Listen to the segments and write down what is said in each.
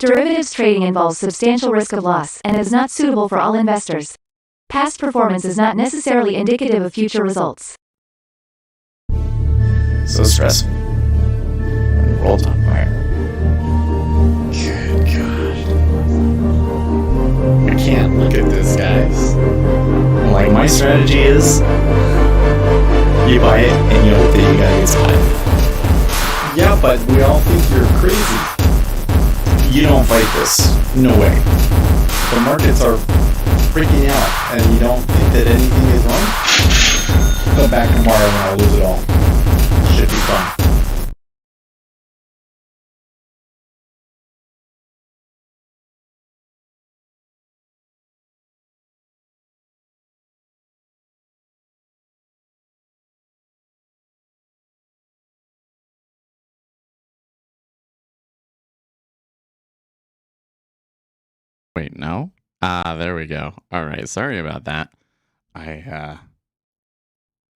Derivatives trading involves substantial risk of loss and is not suitable for all investors. Past performance is not necessarily indicative of future results. So stressful. And world's on fire. Good God. We can't look at this, guys. Like, my strategy is, you buy it and you hope that you got this high. Yeah, but we all think you're crazy. You don't fight this. No way. The markets are freaking out and you don't think that anything is wrong? Come back tomorrow and I'll lose it all. Should be fun. Wait, no? There we go. All right, sorry about that. I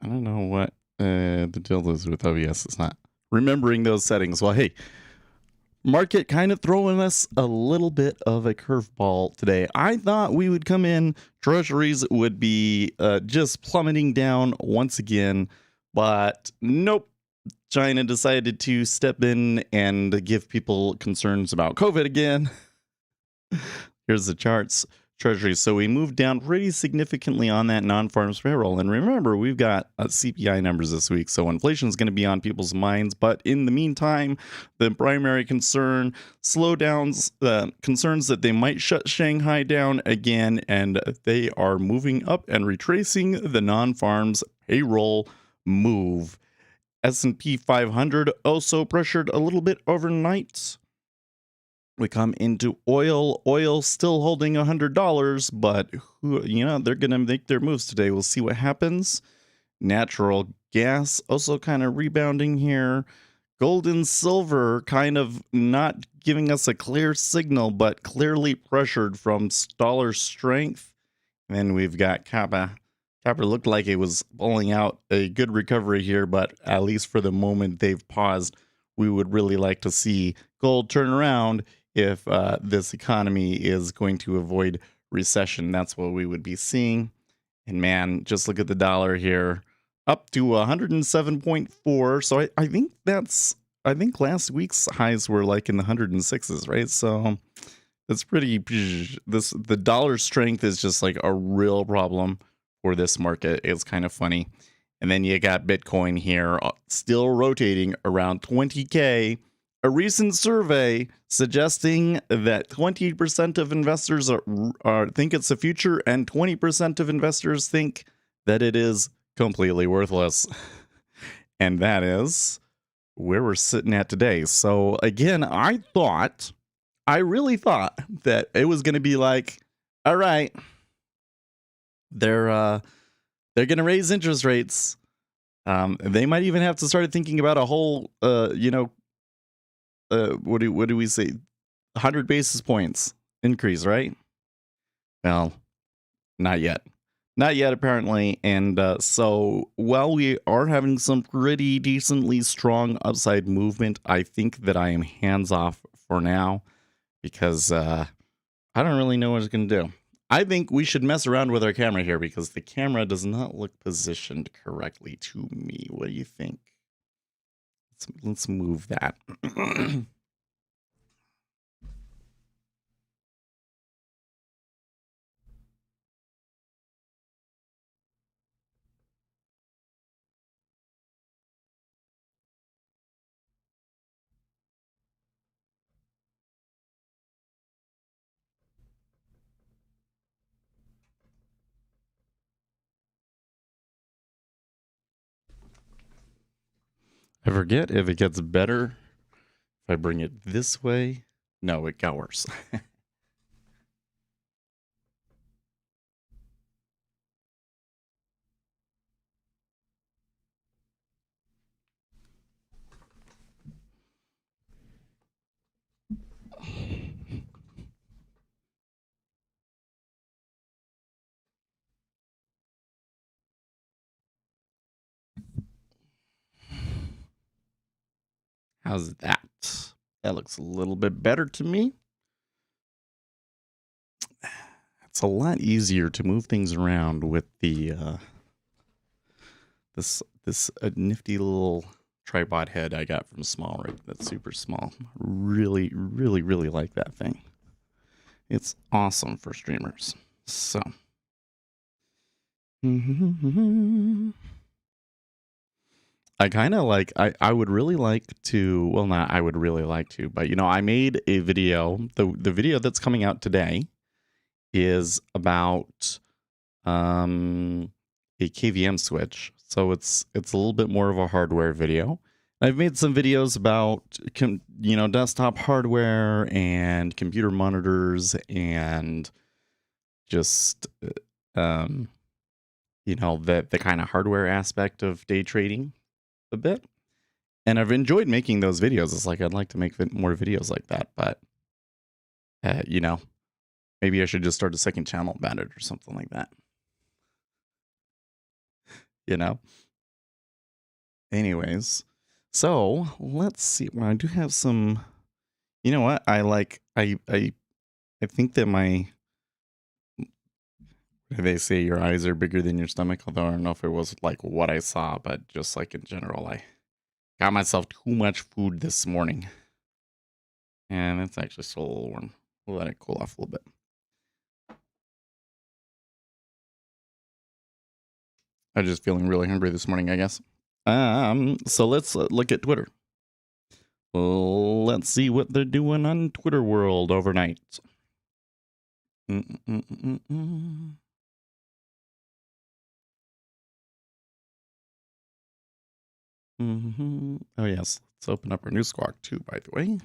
don't know what the deal is with OBS. It's not remembering those settings. Well, hey, market kind of throwing us a little bit of a curveball today. I thought we would come in, treasuries would be just plummeting down once again, but nope. China decided to step in and give people concerns about COVID again. Here's the charts. Treasuries. So we moved down pretty significantly on that non-farms payroll. And remember, we've got CPI numbers this week. So inflation is going to be on people's minds. But in the meantime, the primary concern, slowdowns, concerns that they might shut Shanghai down again. And they are moving up and retracing the non-farms payroll move. S&P 500 also pressured a little bit overnight. We come into oil still holding $100, but they're going to make their moves today. We'll see what happens. Natural gas also kind of rebounding here. Gold and silver kind of not giving us a clear signal, but clearly pressured from dollar strength. And then we've got copper. Copper looked like it was pulling out a good recovery here, but at least for the moment they've paused. We would really like to see gold turn around if this economy is going to avoid recession. That's what we would be seeing. And man, just look at the dollar here, up to 107.4. So I think last week's highs were like in the 106s, right? So that's pretty, the dollar strength is just like a real problem for this market. It's kind of funny. And then you got Bitcoin here still rotating around 20K. A recent survey suggesting that 20% of investors think it's the future and 20% of investors think that it is completely worthless. And that is where we're sitting at today. So again, I really thought that it was going to be like, all right, they're going to raise interest rates. They might even have to start thinking about a whole, what do we say? 100 basis points increase, right? Well, not yet. Not yet, apparently. And so while we are having some pretty decently strong upside movement, I think that I am hands off for now because I don't really know what it's going to do. I think we should mess around with our camera here because the camera does not look positioned correctly to me. What do you think? Let's move that. I forget if it gets better if I bring it this way. No, it got worse. How's that? That looks a little bit better to me. it's a lot easier to move things around with the this nifty little tripod head I got from Small Rig. That's super small. Really, really, really like that thing. It's awesome for streamers. So. I kind of like, I would really like to, well, not I would really like to, but you know, I made a video. The video that's coming out today is about a KVM switch. So it's a little bit more of a hardware video. I've made some videos about, you know, desktop hardware and computer monitors and just, you know, the kind of hardware aspect of day trading a bit. And I've enjoyed making those videos. It's like, I'd like to make more videos like that, but, you know, maybe I should just start a second channel about it or something like that. You know? Anyways, so let's see. Well, I do have some, you know what? I think that they say your eyes are bigger than your stomach, although I don't know if it was like what I saw, but just like in general, I got myself too much food this morning. And it's actually still a little warm. We'll let it cool off a little bit. I'm just feeling really hungry this morning, I guess. So let's look at Twitter. Let's see what they're doing on Twitter world overnight. Oh, yes. Let's open up our new Squawk too, by the way.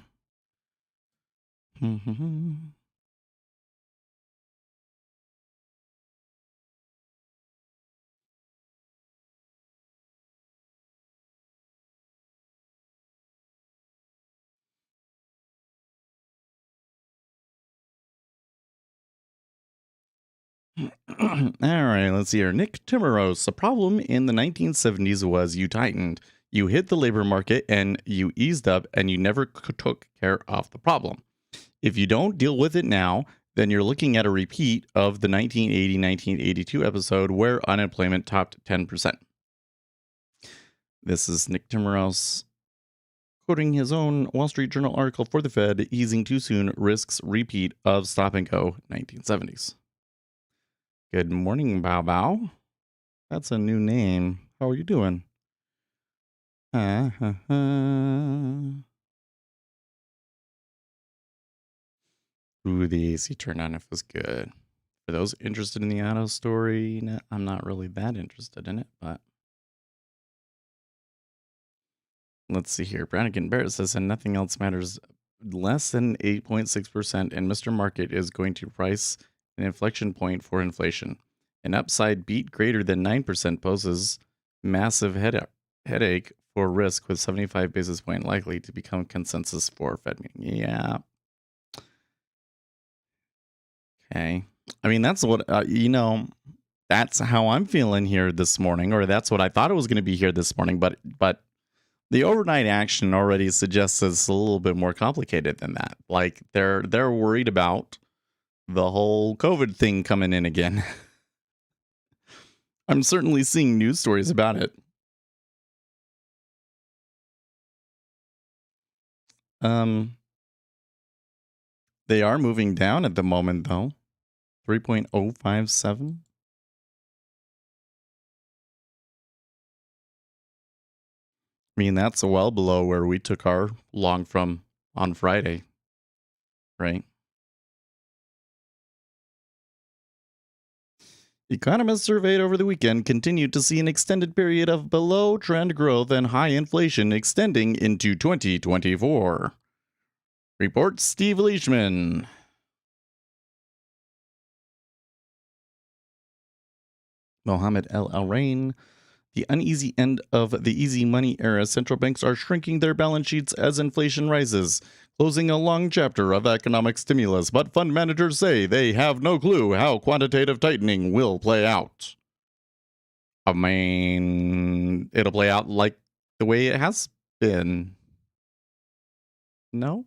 All right, let's see here. Nick Timmeros. The problem in the 1970s was you tightened, you hit the labor market, and you eased up, and you never took care of the problem. If you don't deal with it now, then you're looking at a repeat of the 1980-1982 episode where unemployment topped 10%. This is Nick Timmeros quoting his own Wall Street Journal article for the Fed, easing too soon risks repeat of stop and go 1970s. Good morning, Bao Bao. That's a new name. How are you doing? Ooh, the AC turned on. It was good. For those interested in the auto story, I'm not really that interested in it, but let's see here. Brannigan Barrett says, and nothing else matters less than 8.6%, and Mr. Market is going to price an inflection point for inflation. An upside beat greater than 9% poses massive headache for risk with 75 basis point likely to become consensus for Fed meeting. Yeah. Okay. I mean, that's what, you know, that's how I'm feeling here this morning, or that's what I thought it was going to be here this morning. But the overnight action already suggests it's a little bit more complicated than that. Like they're worried about the whole COVID thing coming in again. I'm certainly seeing news stories about it. They are moving down at the moment, though. 3.057. I mean, that's well below where we took our long from on Friday, right? Economists surveyed over the weekend continued to see an extended period of below-trend growth and high inflation extending into 2024. Reports Steve Leishman. Mohammed El-Arain. The uneasy end of the easy money era, central banks are shrinking their balance sheets as inflation rises, closing a long chapter of economic stimulus, but fund managers say they have no clue how quantitative tightening will play out. I mean, it'll play out like the way it has been. No?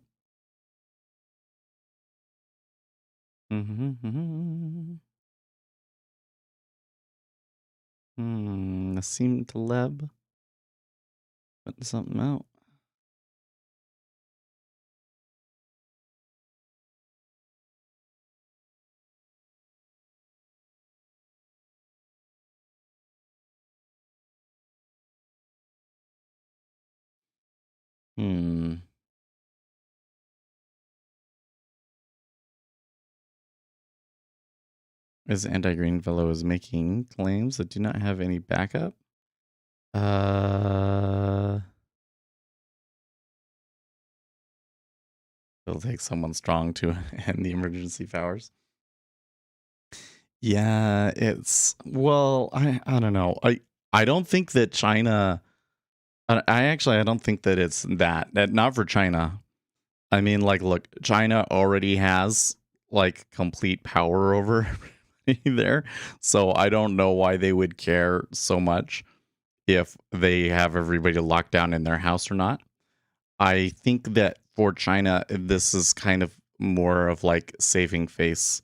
Nassim Taleb putting something out. This anti-green fellow is making claims that do not have any backup. It'll take someone strong to end the emergency powers. Yeah, well, I don't know. I don't think that China. I don't think that it's that not for China. I mean, like, look, China already has like complete power over everybody there, so I don't know why they would care so much if they have everybody locked down in their house or not. I think that for China, this is kind of more of like saving face.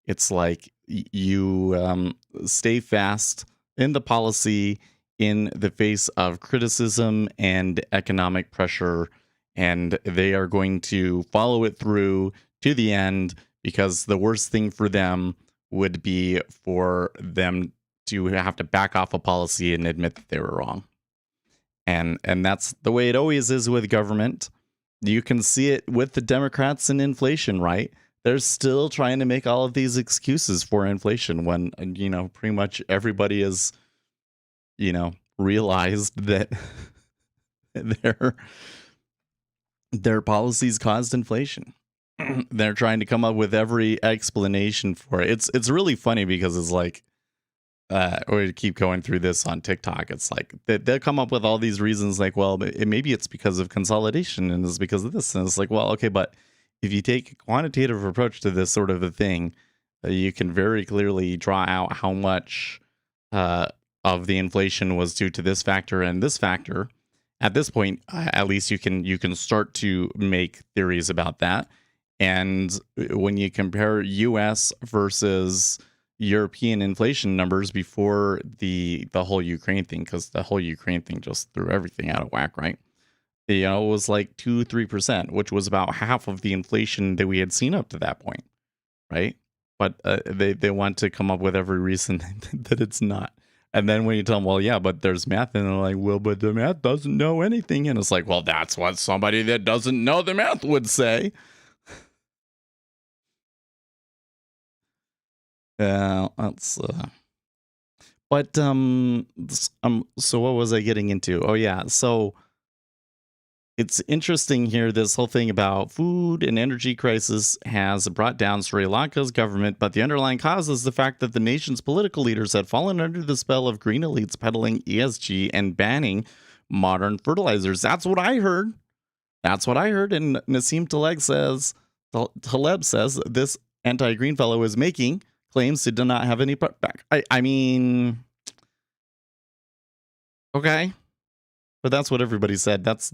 It's like you stay fast in the policy in the face of criticism and economic pressure, and they are going to follow it through to the end because the worst thing for them would be for them to have to back off a policy and admit that they were wrong. And that's the way it always is with government. You can see it with the Democrats and inflation, right? They're still trying to make all of these excuses for inflation when, pretty much everybody is, realized that their policies caused inflation. They're trying to come up with every explanation for it. It's really funny because it's like, we keep going through this on TikTok. It's like they'll come up with all these reasons, like, well, maybe it's because of consolidation and it's because of this. And it's like, well, okay, but if you take a quantitative approach to this sort of a thing, you can very clearly draw out how much of the inflation was due to this factor and this factor. At this point, at least you can start to make theories about that. And when you compare U.S. versus European inflation numbers before the whole Ukraine thing, because the whole Ukraine thing just threw everything out of whack, right? It was like 2-3%, which was about half of the inflation that we had seen up to that point, right? But they want to come up with every reason that it's not. And then when you tell them, well, yeah, but there's math, and they're like, well, but the math doesn't know anything. And it's like, well, that's what somebody that doesn't know the math would say. Let's. But so what was I getting into? Oh yeah, so it's interesting here. This whole thing about food and energy crisis has brought down Sri Lanka's government, but the underlying cause is the fact that the nation's political leaders had fallen under the spell of green elites peddling ESG and banning modern fertilizers. That's what I heard. That's what I heard. And Nassim Taleb says this anti-green fellow is making claims to do not have any back. I mean, okay, but that's what everybody said. That's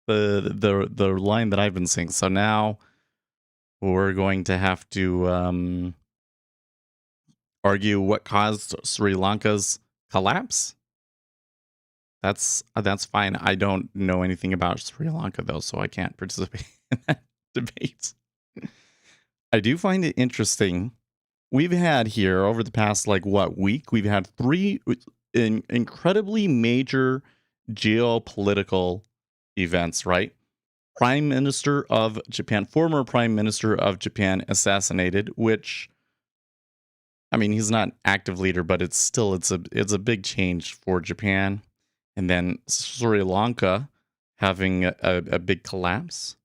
the line that I've been seeing. So now we're going to have to argue what caused Sri Lanka's collapse. That's fine. I don't know anything about Sri Lanka though, so I can't participate in that debate. I do find it interesting. We've had here over the past week, we've had 3 incredibly major geopolitical events, right? Prime Minister of Japan, former Prime Minister of Japan assassinated, which, I mean, he's not an active leader, but it's a big change for Japan. And then Sri Lanka having a big collapse.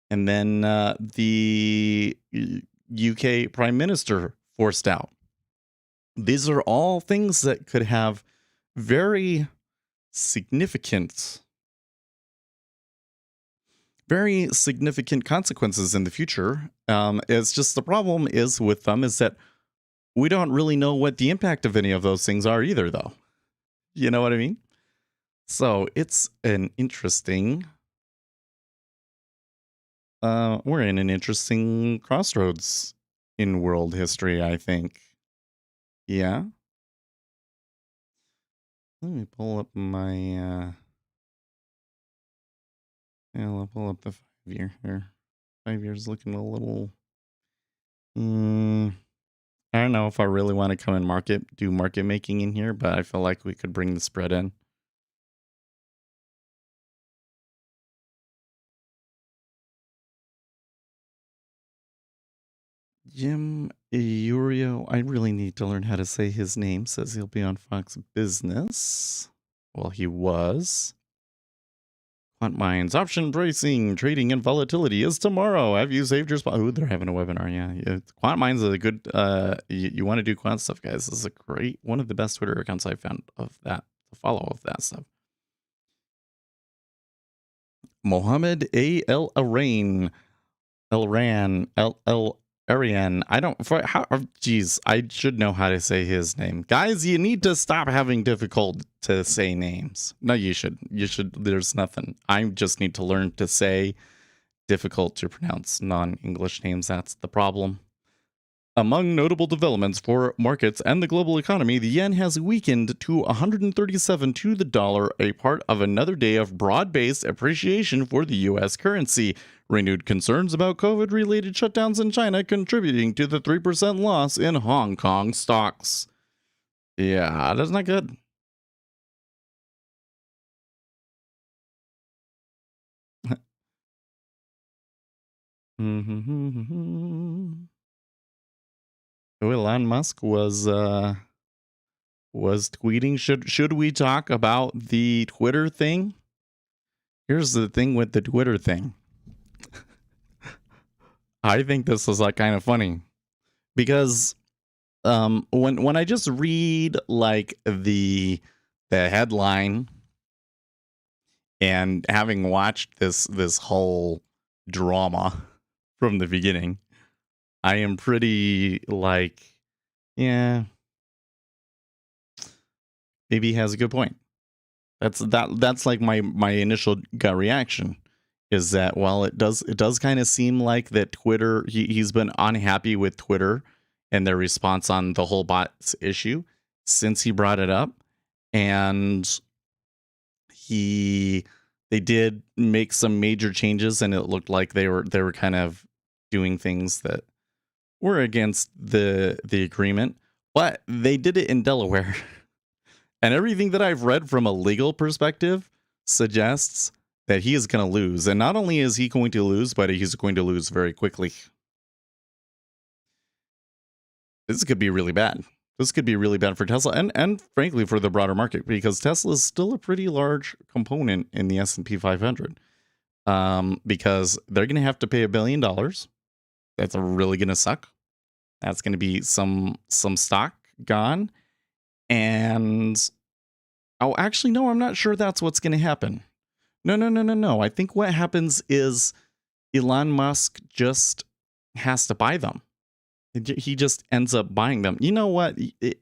And then the UK Prime Minister forced out. These are all things that could have very significant consequences in the future. It's just the problem is with them is that we don't really know what the impact of any of those things are either, though. You know what I mean? So it's an interesting we're in an interesting crossroads in world history, I think. Yeah. Let me pull up my I'll pull up the 5-year here. 5 years looking a little I don't know if I really want to come and do market making in here, but I feel like we could bring the spread in. Jim Iurio, I really need to learn how to say his name. Says he'll be on Fox Business. Well, he was. Quant Minds, option pricing, trading, and volatility is tomorrow. Have you saved your spot? Oh, they're having a webinar. Yeah. Quant Minds is a good, you want to do quant stuff, guys. This is a great, one of the best Twitter accounts I found of that, to follow of that stuff. Mohammed A. El Arain. Arian, I don't, geez, I should know how to say his name. Guys, you need to stop having difficult to say names. No, you should, there's nothing. I just need to learn to say difficult to pronounce non-English names. That's the problem. Among notable developments for markets and the global economy, the yen has weakened to 137 to the dollar, a part of another day of broad-based appreciation for the U.S. currency. Renewed concerns about COVID-related shutdowns in China contributing to the 3% loss in Hong Kong stocks. Yeah, that's not good. Elon Musk was tweeting, should we talk about the Twitter thing? Here's the thing with the Twitter thing. I think this is like kind of funny because when I just read like the headline and having watched this whole drama from the beginning, I am pretty like, yeah, maybe he has a good point. That's like my initial gut reaction is that while it does kind of seem like that Twitter, he's been unhappy with Twitter and their response on the whole bots issue since he brought it up, and they did make some major changes, and it looked like they were kind of doing things that were against the agreement, but they did it in Delaware. And everything that I've read from a legal perspective suggests that he is going to lose. And not only is he going to lose, but he's going to lose very quickly. This could be really bad. This could be really bad for Tesla and frankly for the broader market, because Tesla is still a pretty large component in the S&P 500. Because they're going to have to pay $1 billion. That's really going to suck. That's going to be some stock gone. And actually, no, I'm not sure that's what's going to happen. No. I think what happens is Elon Musk just has to buy them. He just ends up buying them. You know what? It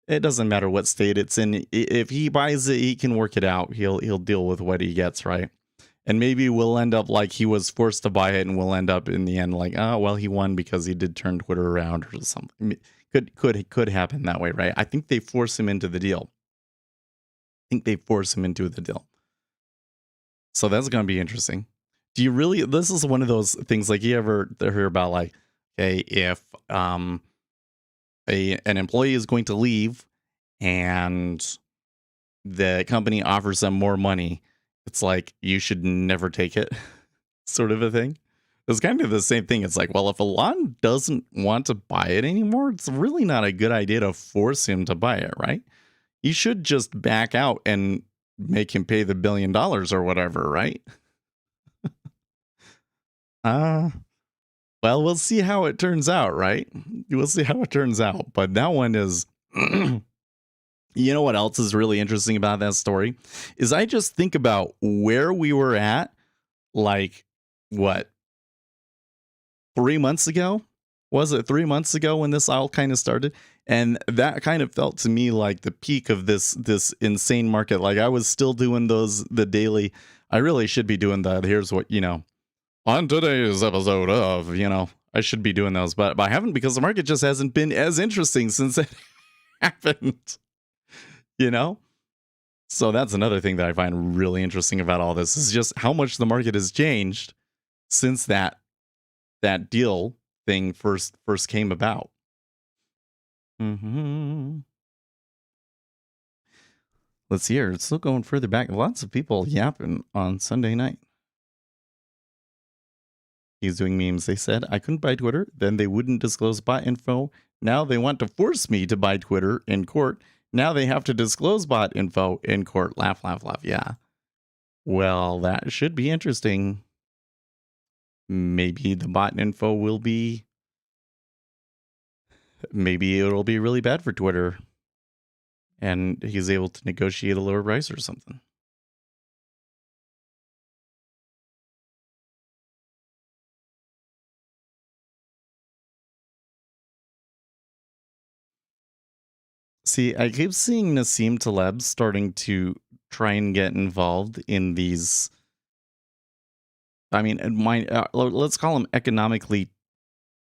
doesn't matter what state it's in. If he buys it, he can work it out. He'll deal with what he gets, right? And maybe we'll end up like he was forced to buy it, and we'll end up in the end like, oh, well, he won because he did turn Twitter around or something. Could happen that way, right? I think they force him into the deal. So that's going to be interesting. Do you really? This is one of those things like you ever hear about like, okay, if an employee is going to leave and the company offers them more money, it's like you should never take it, sort of a thing. It's kind of the same thing. It's like, well, if Elon doesn't want to buy it anymore, it's really not a good idea to force him to buy it, right? You should just back out and make him pay the $1 billion or whatever, right? Well, we'll see how it turns out, right? We'll see how it turns out. But that one is, you know what else is really interesting about that story? Is I just think about where we were at, like, what? 3 months ago? Was it 3 months ago when this all kind of started? And that kind of felt to me like the peak of this insane market. Like I was still doing the daily. I really should be doing here's what, on today's episode of, I should be doing those, but I haven't because the market just hasn't been as interesting since it happened, So that's another thing that I find really interesting about all this is just how much the market has changed since that deal thing first came about. Let's see here. It's still going further back. Lots of people yapping on Sunday night. He's doing memes. They said I couldn't buy Twitter. Then they wouldn't disclose bot info. Now they want to force me to buy Twitter in court. Now they have to disclose bot info in court. Laugh, laugh, laugh. Yeah. Well, that should be interesting. Maybe the bot info will be... Maybe it'll be really bad for Twitter. And he's able to negotiate a lower price or something. See, I keep seeing Nassim Taleb starting to try and get involved in these. I mean, let's call them economically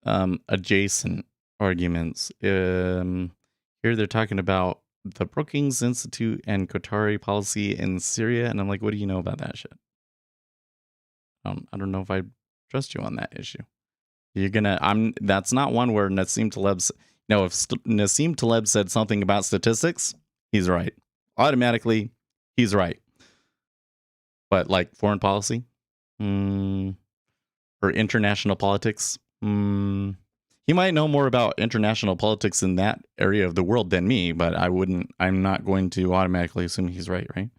adjacent arguments. Here they're talking about the Brookings Institute and Qatari policy in Syria, and I'm like, what do you know about that shit? I don't know if I trust you on that issue. That's not one where Nassim Taleb's. No, if Nassim Taleb said something about statistics, he's right. Automatically, he's right. But like foreign policy, or international politics, he might know more about international politics in that area of the world than me. But I'm not going to automatically assume he's right, right?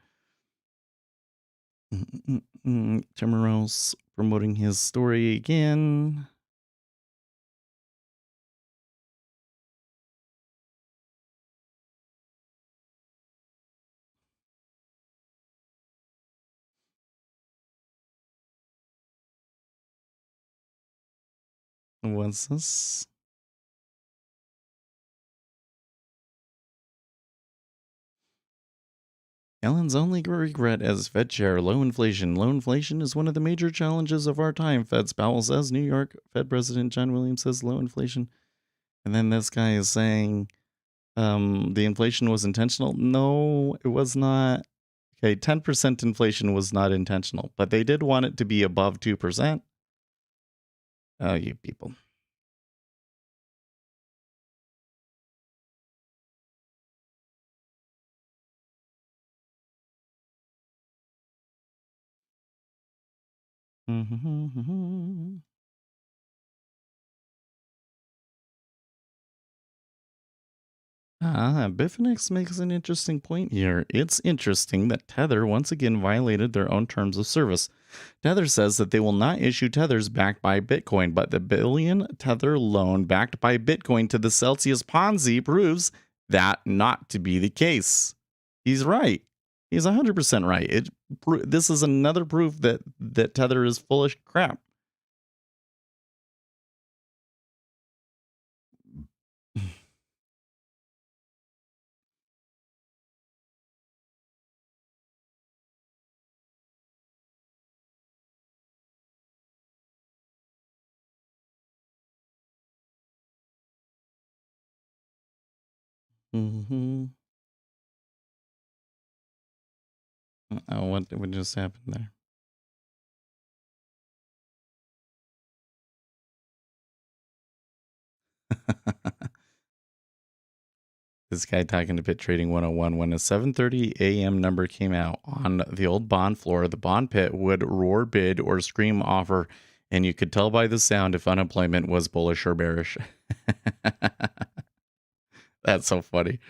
Timorous promoting his story again. What's this? Ellen's only regret as Fed chair, low inflation. Low inflation is one of the major challenges of our time, Fed's Powell says. New York Fed President John Williams says low inflation. And then this guy is saying the inflation was intentional. No, it was not. Okay, 10% inflation was not intentional, but they did want it to be above 2%. Oh, you people. Bifinix makes an interesting point here. It's interesting that Tether once again violated their own terms of service. Tether says that they will not issue tethers backed by Bitcoin, but the billion Tether loan backed by Bitcoin to the Celsius Ponzi proves that not to be the case. He's right. He's 100% right. This is another proof that Tether is foolish crap. Oh, what just happened there? This guy talking to Bit Trading 101. When a 7:30 a.m. number came out on the old bond floor, the bond pit would roar bid or scream offer, and you could tell by the sound if unemployment was bullish or bearish. That's so funny.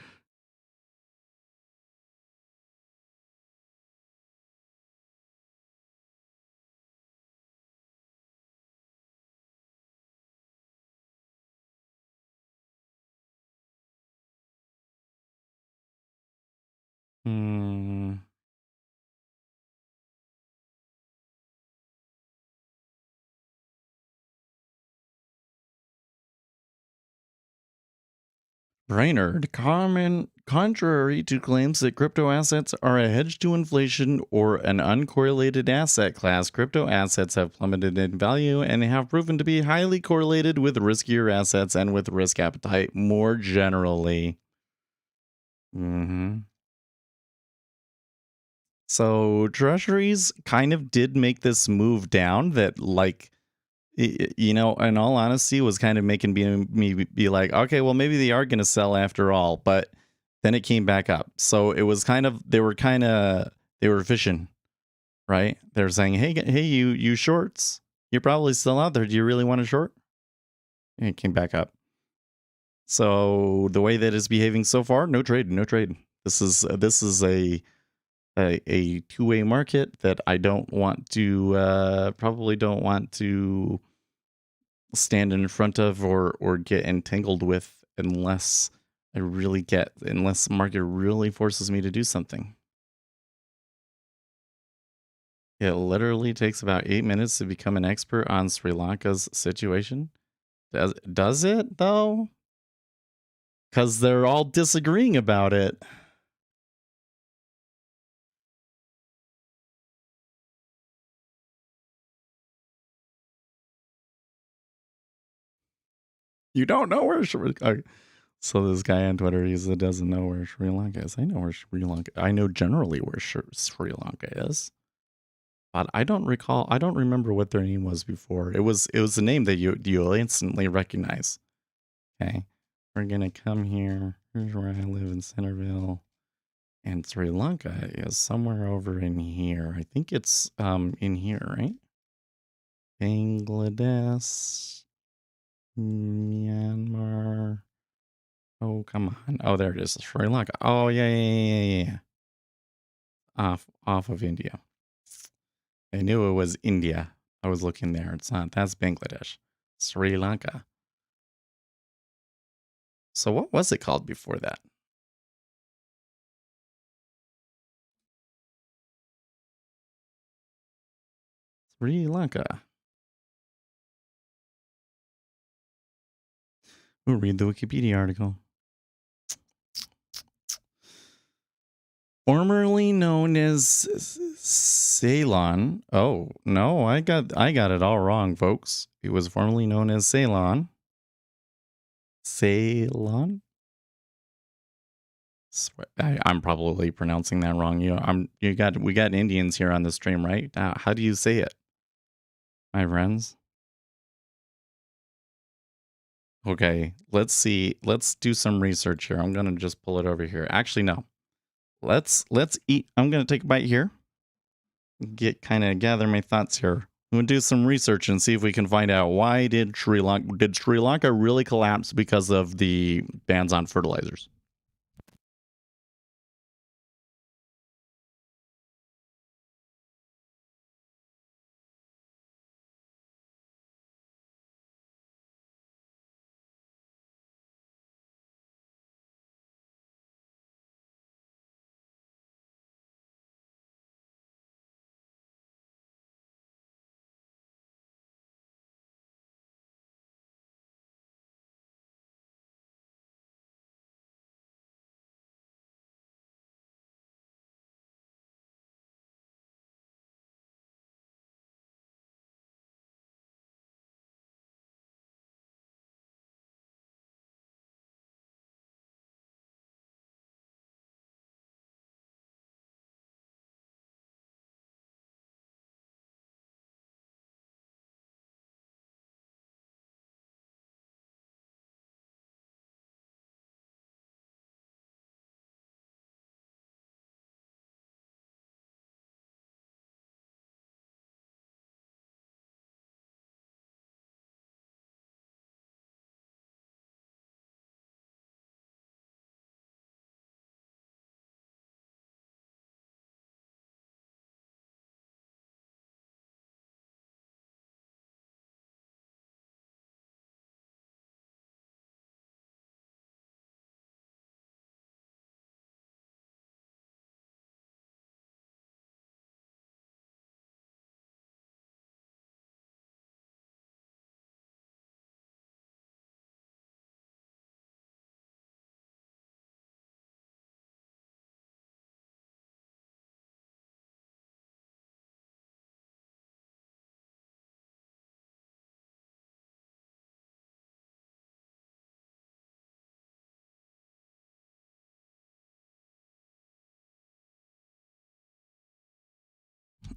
Brainerd, contrary to claims that crypto assets are a hedge to inflation or an uncorrelated asset class, crypto assets have plummeted in value and have proven to be highly correlated with riskier assets and with risk appetite more generally. So treasuries kind of did make this move down that, like, in all honesty, was kind of making me be like, okay, well, maybe they are going to sell after all. But then it came back up. So it was they were fishing, right? They're saying, hey, you shorts, you're probably still out there. Do you really want to short? And it came back up. So the way that it's behaving so far, no trade. This is a two-way market that I don't want to probably don't want to stand in front of or get entangled with unless the market really forces me to do something. It literally takes about 8 minutes to become an expert on Sri Lanka's situation. Does it though? Because they're all disagreeing about it. You don't know where Sri Lanka. So this guy on Twitter, he doesn't know where Sri Lanka is. I know where Sri Lanka. I know generally where Sri Lanka is, but I don't remember what their name was before. It was a name that you'll instantly recognize. Okay, we're gonna come here. Here's where I live in Centerville, and Sri Lanka is somewhere over in here. I think it's in here, right? Bangladesh, Myanmar. Oh, come on. Oh, there it is. Sri Lanka. Oh, yeah. Off of India. I knew it was India. I was looking there. It's not. That's Bangladesh. Sri Lanka. So what was it called before that? Sri Lanka. We'll read the Wikipedia article. Formerly known as Ceylon. Oh, no, I got it all wrong, folks. It was formerly known as Ceylon. Ceylon? I'm probably pronouncing that wrong. We got Indians here on the stream, right? How do you say it, my friends? Okay, let's see. Let's do some research here. I'm gonna just pull it over here. Actually, no. Let's eat. I'm gonna take a bite here. Gather my thoughts here. I'm gonna do some research and see if we can find out why did Sri Lanka really collapse because of the bans on fertilizers.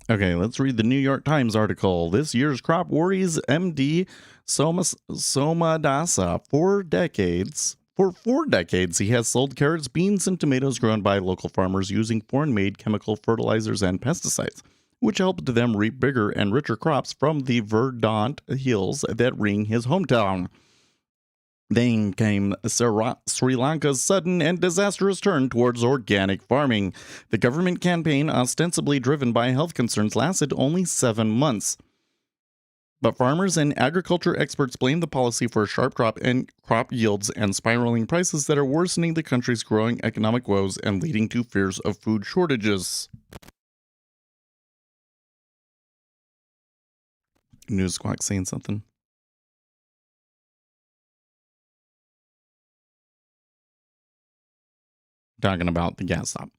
Okay, let's read the New York Times article. This year's crop worries MD Somadasa. For four decades, he has sold carrots, beans, and tomatoes grown by local farmers using foreign-made chemical fertilizers and pesticides, which helped them reap bigger and richer crops from the verdant hills that ring his hometown. Then came Sri Lanka's sudden and disastrous turn towards organic farming. The government campaign, ostensibly driven by health concerns, lasted only 7 months. But farmers and agriculture experts blame the policy for sharp crop yields and spiraling prices that are worsening the country's growing economic woes and leading to fears of food shortages. News Squawk saying something. Talking about the gas stop.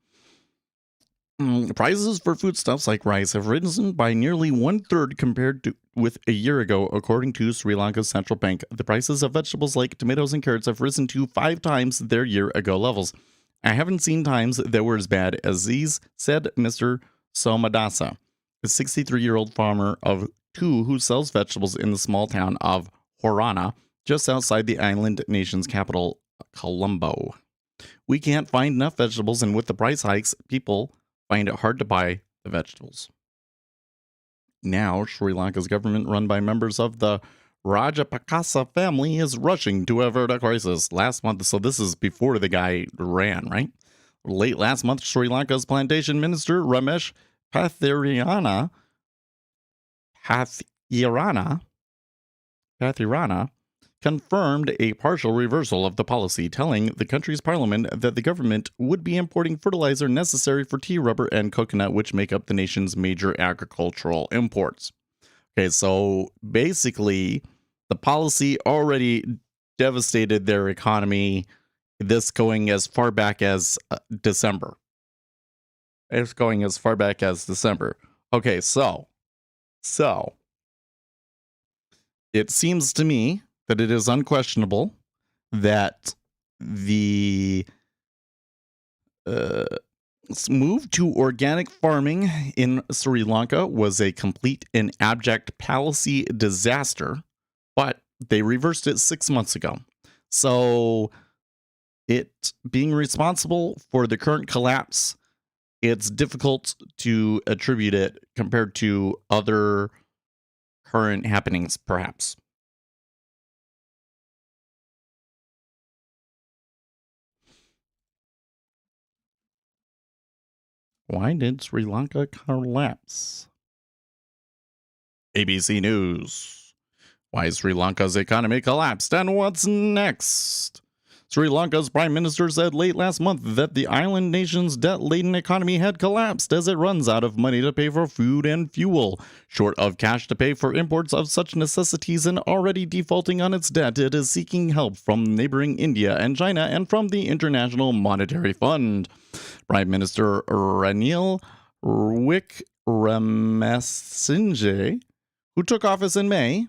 Prices for foodstuffs like rice have risen by nearly 1/3 compared with a year ago, according to Sri Lanka's central bank. The prices of vegetables like tomatoes and carrots have risen to 5 times their year-ago levels. I haven't seen times that were as bad as these, said Mr. Somadasa, a 63-year-old farmer of 2 who sells vegetables in the small town of Horana, just outside the island nation's capital, Colombo. We can't find enough vegetables, and with the price hikes, people find it hard to buy the vegetables. Now, Sri Lanka's government, run by members of the Rajapaksa family, is rushing to avert a crisis. Last month, so this is before the guy ran, right? Late last month, Sri Lanka's plantation minister, Ramesh Pathirana, confirmed a partial reversal of the policy, telling the country's parliament that the government would be importing fertilizer necessary for tea, rubber, and coconut, which make up the nation's major agricultural imports. Okay, so basically, the policy already devastated their economy, this going as far back as December. It's going as far back as December. Okay, so it seems to me that it is unquestionable that the move to organic farming in Sri Lanka was a complete and abject policy disaster, but they reversed it 6 months ago. So it being responsible for the current collapse, it's difficult to attribute it compared to other current happenings, perhaps. Why did Sri Lanka collapse? ABC News. Why Sri Lanka's economy collapsed and what's next? Sri Lanka's prime minister said late last month that the island nation's debt-laden economy had collapsed as it runs out of money to pay for food and fuel. Short of cash to pay for imports of such necessities and already defaulting on its debt, it is seeking help from neighboring India and China and from the International Monetary Fund. Prime Minister Ranil Wickremesinghe, who took office in May,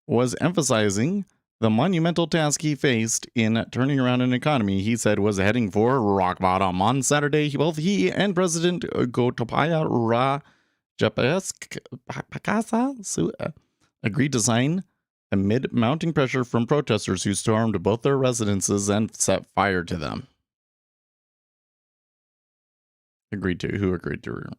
was emphasizing the monumental task he faced in turning around an economy he said was heading for rock bottom. On Saturday, both he and President Gotabaya Rajapaksa agreed to sign amid mounting pressure from protesters who stormed both their residences and set fire to them. Who agreed to?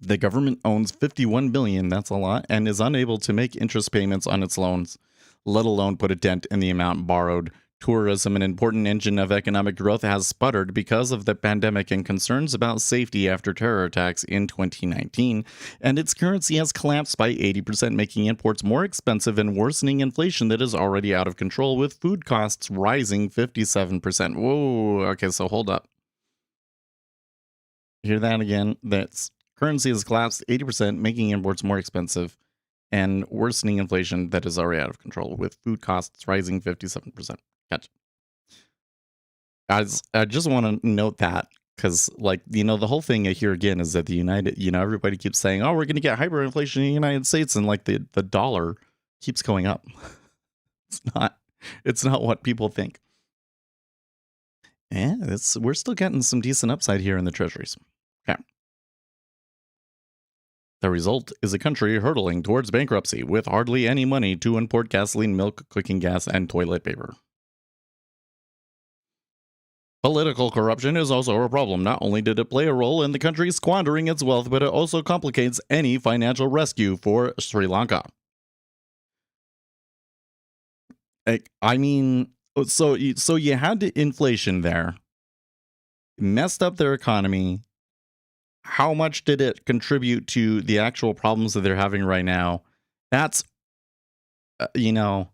The government owns $51 billion, that's a lot, and is unable to make interest payments on its loans, let alone put a dent in the amount borrowed. Tourism, an important engine of economic growth, has sputtered because of the pandemic and concerns about safety after terror attacks in 2019, and its currency has collapsed by 80%, making imports more expensive and worsening inflation that is already out of control, with food costs rising 57%. Whoa, okay, so hold up. Hear that again? That's currency has collapsed 80%, making imports more expensive and worsening inflation that is already out of control, with food costs rising 57%. Gotcha. I just want to note that because, like, the whole thing here again is that the everybody keeps saying, oh, we're going to get hyperinflation in the United States, and like the dollar keeps going up. It's not what people think. Yeah, we're still getting some decent upside here in the treasuries. Okay. The result is a country hurtling towards bankruptcy with hardly any money to import gasoline, milk, cooking gas, and toilet paper. Political corruption is also a problem. Not only did it play a role in the country squandering its wealth, but it also complicates any financial rescue for Sri Lanka. I mean, so you had inflation there, messed up their economy. How much did it contribute to the actual problems that they're having right now? That's, you know,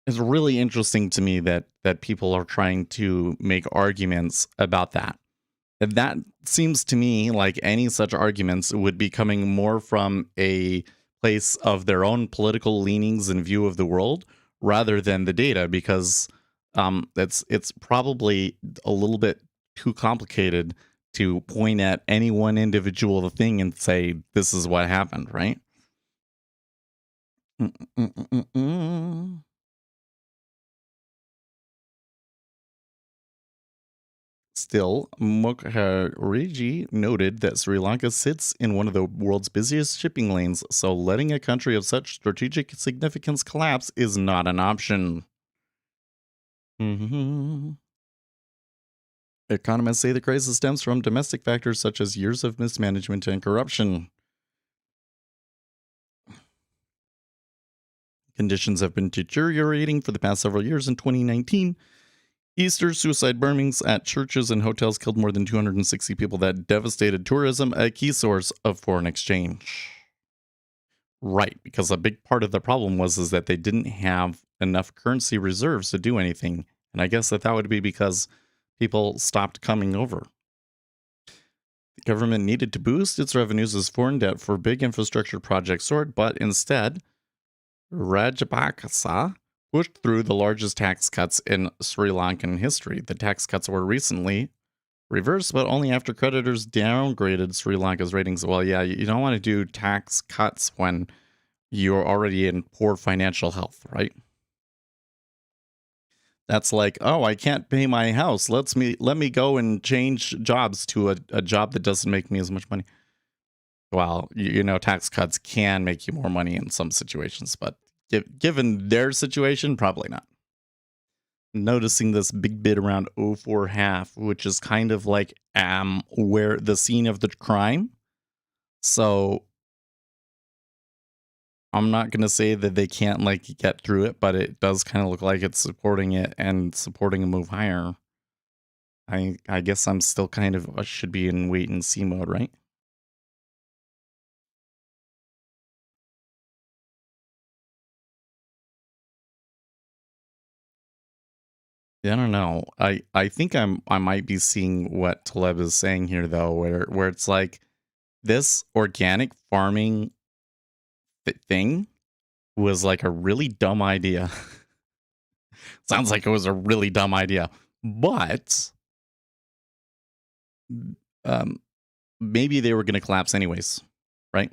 it's really interesting to me that people are trying to make arguments about that. That seems to me like any such arguments would be coming more from a place of their own political leanings and view of the world rather than the data, because it's probably a little bit too complicated to point at any one individual thing and say this is what happened, right? Mm-mm-mm-mm-mm. Still, Mukherjee noted that Sri Lanka sits in one of the world's busiest shipping lanes, so letting a country of such strategic significance collapse is not an option. Mhm. Economists say the crisis stems from domestic factors such as years of mismanagement and corruption. Conditions have been deteriorating for the past several years. In 2019, Easter suicide bombings at churches and hotels killed more than 260 people that devastated tourism, a key source of foreign exchange. Right, because a big part of the problem is that they didn't have enough currency reserves to do anything. And I guess that would be because people stopped coming over. The government needed to boost its revenues as foreign debt for big infrastructure projects soared, but instead, Rajapaksa pushed through the largest tax cuts in Sri Lankan history. The tax cuts were recently reversed, but only after creditors downgraded Sri Lanka's ratings. Well, yeah, you don't want to do tax cuts when you're already in poor financial health, right? That's like, oh, I can't pay my house. Let me go and change jobs to a job that doesn't make me as much money. Well, tax cuts can make you more money in some situations, but given their situation, probably not. Noticing this big bit around 04 half, which is kind of like where the scene of the crime. So I'm not going to say that they can't like get through it, but it does kind of look like it's supporting it and supporting a move higher. I guess I'm still kind of should be in wait and see mode, right? Yeah, I don't know. I think I might be seeing what Taleb is saying here though, where it's like this organic farming thing was like a really dumb idea. Sounds like it was a really dumb idea, but um, maybe they were going to collapse anyways, right?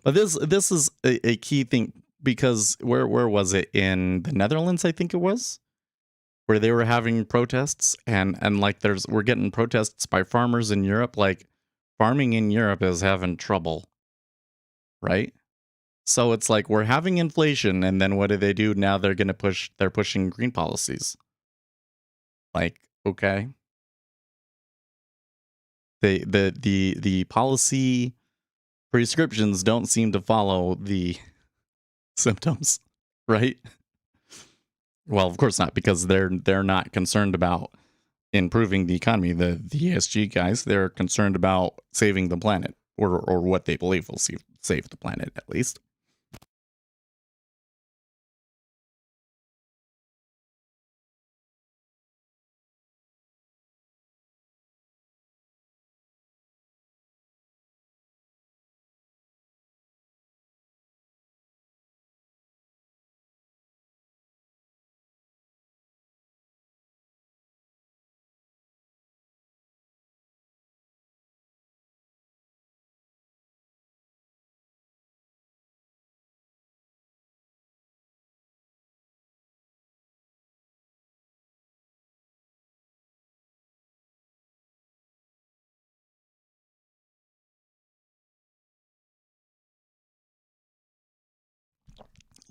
But this is a key thing because where was it in the Netherlands? I think it was where they were having protests and like we're getting protests by farmers in Europe. Like farming in Europe is having trouble, right? So it's like we're having inflation, and then what do? Now they're pushing green policies. Like, okay. The policy prescriptions don't seem to follow the symptoms, right? Well, of course not, because they're not concerned about improving the economy. The ESG guys, they're concerned about saving the planet, or what they believe will save the planet at least.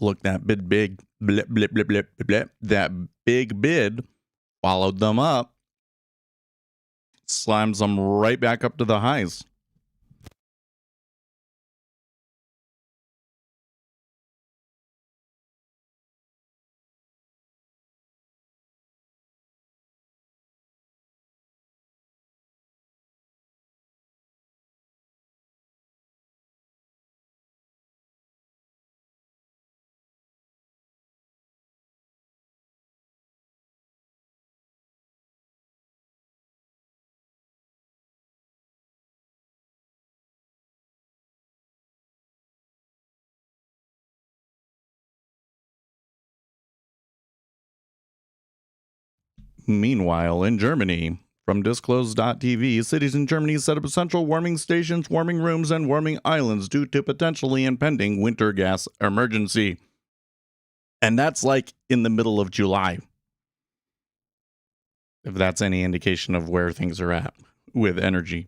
Look, that big blip, blip, blip, blip, blip, blip. That big bid followed them up, slams them right back up to the highs. Meanwhile, in Germany, from disclosed.tv, cities in Germany set up essential warming stations, warming rooms, and warming islands due to potentially impending winter gas emergency. And that's like in the middle of July, if that's any indication of where things are at with energy.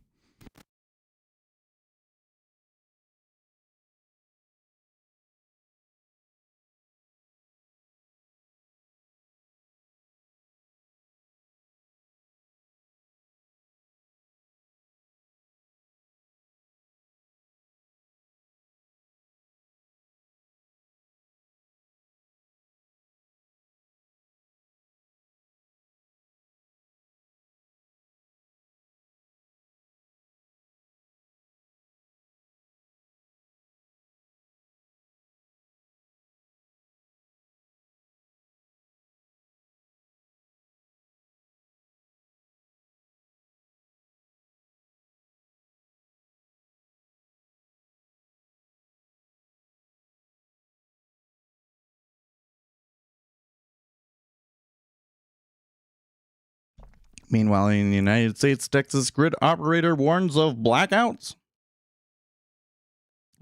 Meanwhile, in the United States, Texas grid operator warns of blackouts.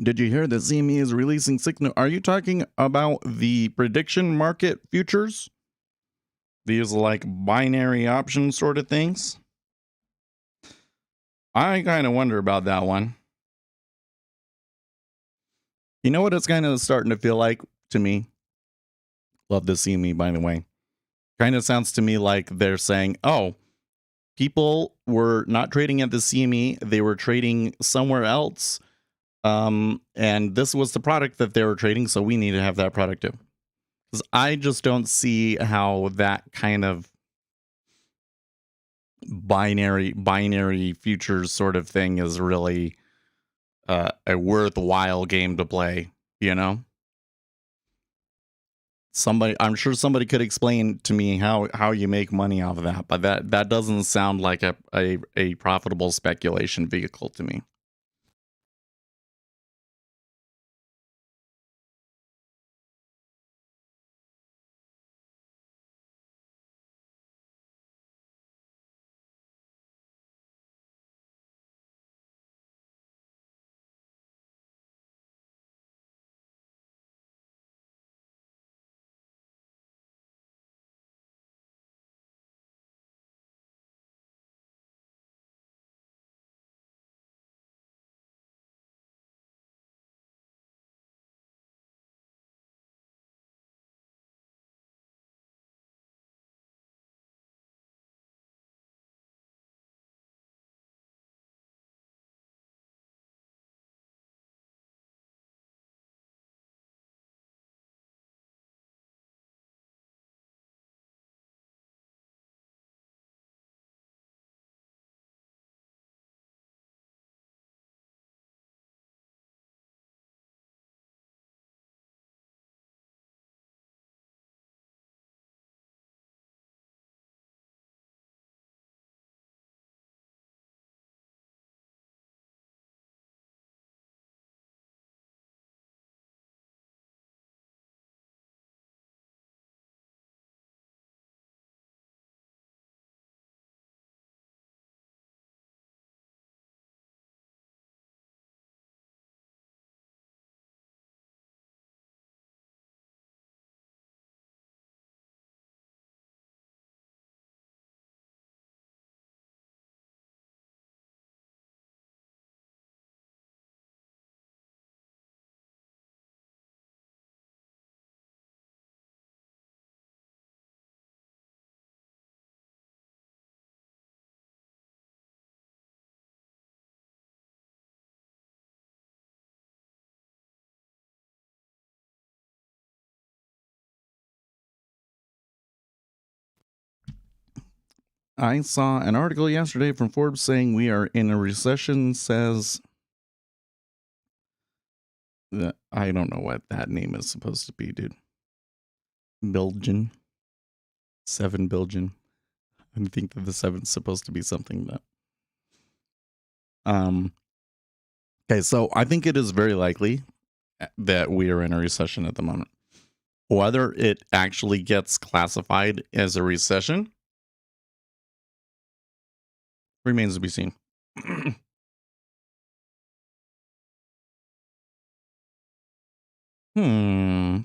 Did you hear that CME is releasing signal? Are you talking about the prediction market futures? These like binary option sort of things? I kind of wonder about that one. You know what it's kind of starting to feel like to me? Love to see me, by the way. Kind of sounds to me like they're saying, oh, people were not trading at the CME, they were trading somewhere else. And this was the product that they were trading, so we need to have that product too. Because I just don't see how that kind of binary futures sort of thing is really a worthwhile game to play, you know? I'm sure somebody could explain to me how you make money off of that, but that doesn't sound like a profitable speculation vehicle to me. I saw an article yesterday from Forbes saying we are in a recession, says that I don't know what that name is supposed to be, dude. Billion. 7 billion. I think that the 7's supposed to be something that okay, so I think it is very likely that we are in a recession at the moment. Whether it actually gets classified as a recession remains to be seen.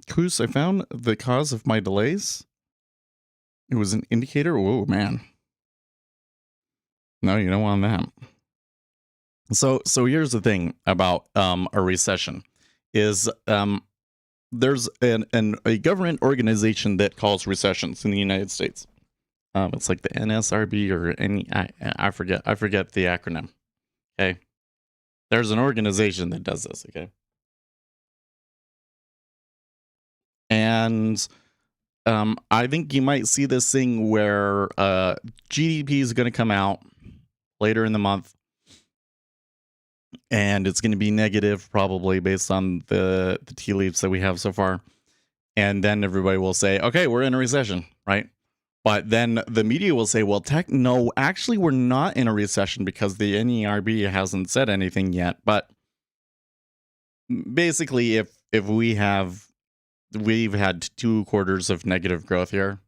Koos, I found the cause of my delays. It was an indicator. Whoa, man. No, you don't want that. So here's the thing about a recession is there's a government organization that calls recessions in the United States. It's like the NSRB or I forget the acronym. Okay. There's an organization that does this, okay? And I think you might see this thing where GDP is going to come out later in the month, and it's going to be negative probably based on the tea leaves that we have so far. And then everybody will say, okay, we're in a recession, right? But then the media will say, well, no, actually, we're not in a recession because the NERB hasn't said anything yet. But basically, if we've had 2 quarters of negative growth here.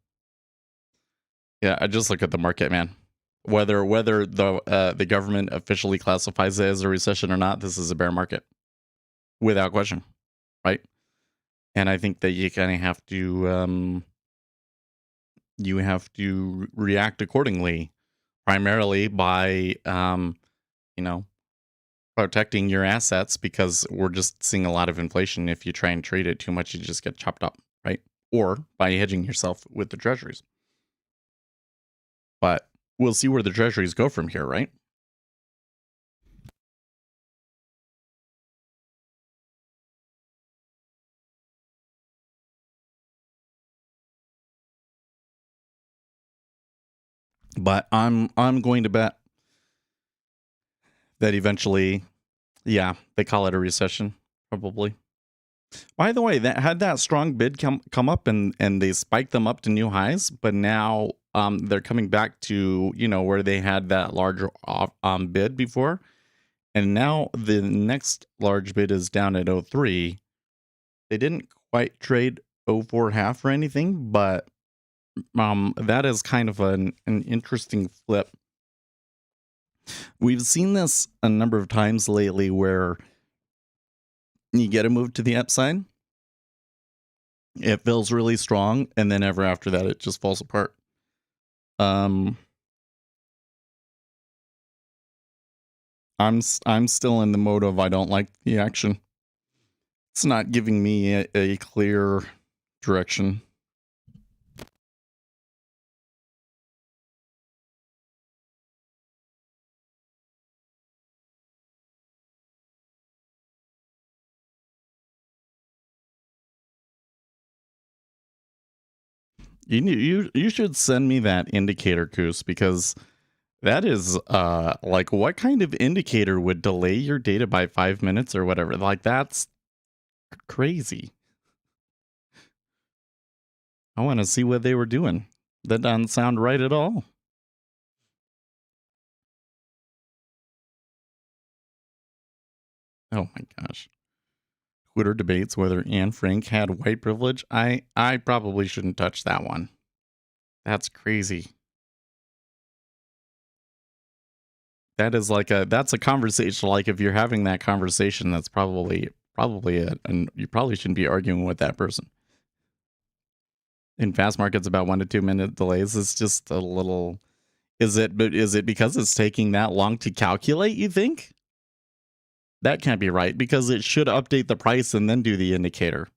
Yeah, I just look at the market, man. Whether the government officially classifies it as a recession or not, this is a bear market, without question, right? And I think that you kind of have to react accordingly, primarily by protecting your assets, because we're just seeing a lot of inflation. If you try and trade it too much, you just get chopped up, right? Or by hedging yourself with the treasuries. But we'll see where the treasuries go from here, right? But I'm going to bet that eventually, yeah, they call it a recession, probably. By the way, that had that strong bid come up and they spiked them up to new highs, but now they're coming back to where they had that larger bid before, and now the next large bid is down at 03. They didn't quite trade 04 half or anything, but that is kind of an interesting flip. We've seen this a number of times lately where you get a move to the upside, it feels really strong, and then ever after that it just falls apart. I'm still in the mode of I don't like the action. It's not giving me a clear direction. You should send me that indicator, Koos, because that is like, what kind of indicator would delay your data by 5 minutes or whatever? Like, that's crazy. I want to see what they were doing. That doesn't sound right at all. Oh my gosh. Twitter debates whether Anne Frank had white privilege. I probably shouldn't touch that one. That's crazy. That is that's a conversation. Like, if you're having that conversation, that's probably it, and you probably shouldn't be arguing with that person. In fast markets, about 1 to 2 minute delays is just a little. Is it because it's taking that long to calculate, you think? That can't be right, because it should update the price and then do the indicator.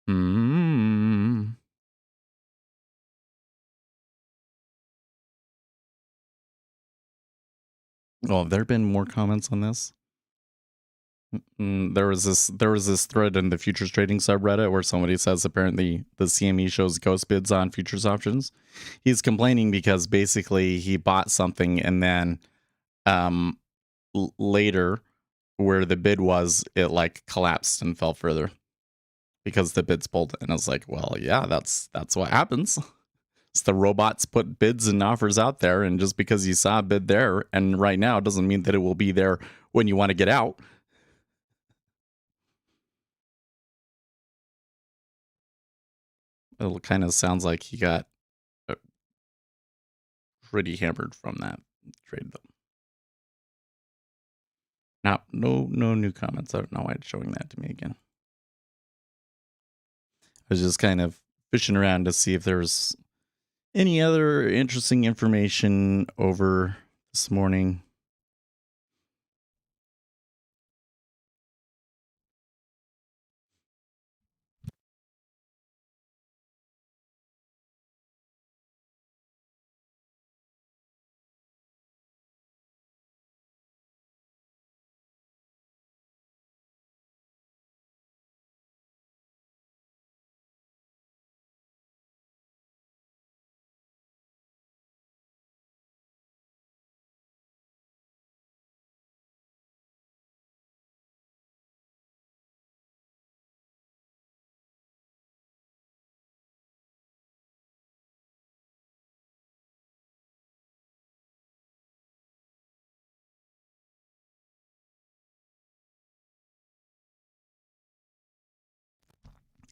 Oh, have there been more comments on this? There was this thread in the futures trading subreddit where somebody says apparently the CME shows ghost bids on futures options. He's complaining because basically he bought something and then later where the bid was, it like collapsed and fell further because the bids pulled. And I was like, well, yeah, that's what happens. It's the robots put bids and offers out there, and just because you saw a bid there and right now doesn't mean that it will be there when you want to get out. It kind of sounds like he got pretty hammered from that trade, though. Now, no new comments. I don't know why it's showing that to me again. I was just kind of fishing around to see if there's any other interesting information over this morning.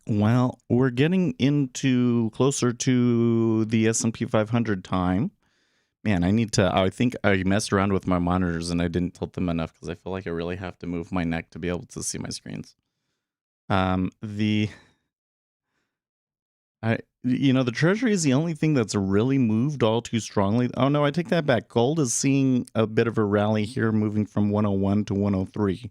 Well, we're getting into closer to the S&P 500 time. Man, I think I messed around with my monitors and I didn't tilt them enough because I feel like I really have to move my neck to be able to see my screens. The Treasury is the only thing that's really moved all too strongly. Oh no, I take that back. Gold is seeing a bit of a rally here, moving from 101 to 103.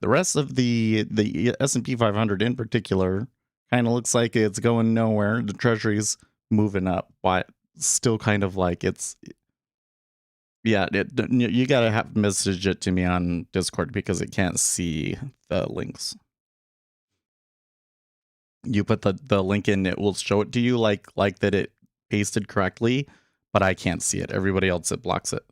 The rest of the S&P 500 in particular kind of looks like it's going nowhere. The Treasury's moving up, but still kind of like it's. Yeah, you gotta have message it to me on Discord because it can't see the links. You put the link in, it will show it to you like that it pasted correctly, but I can't see it. Everybody else, it blocks it.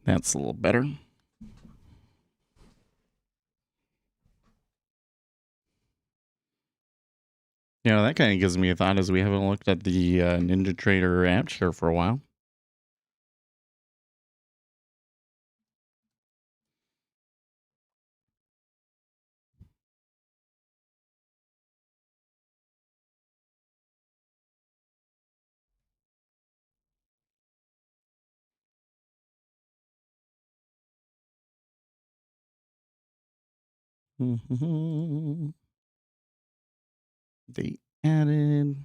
That's a little better. That kind of gives me a thought as we haven't looked at the Ninja Trader app share for a while. They added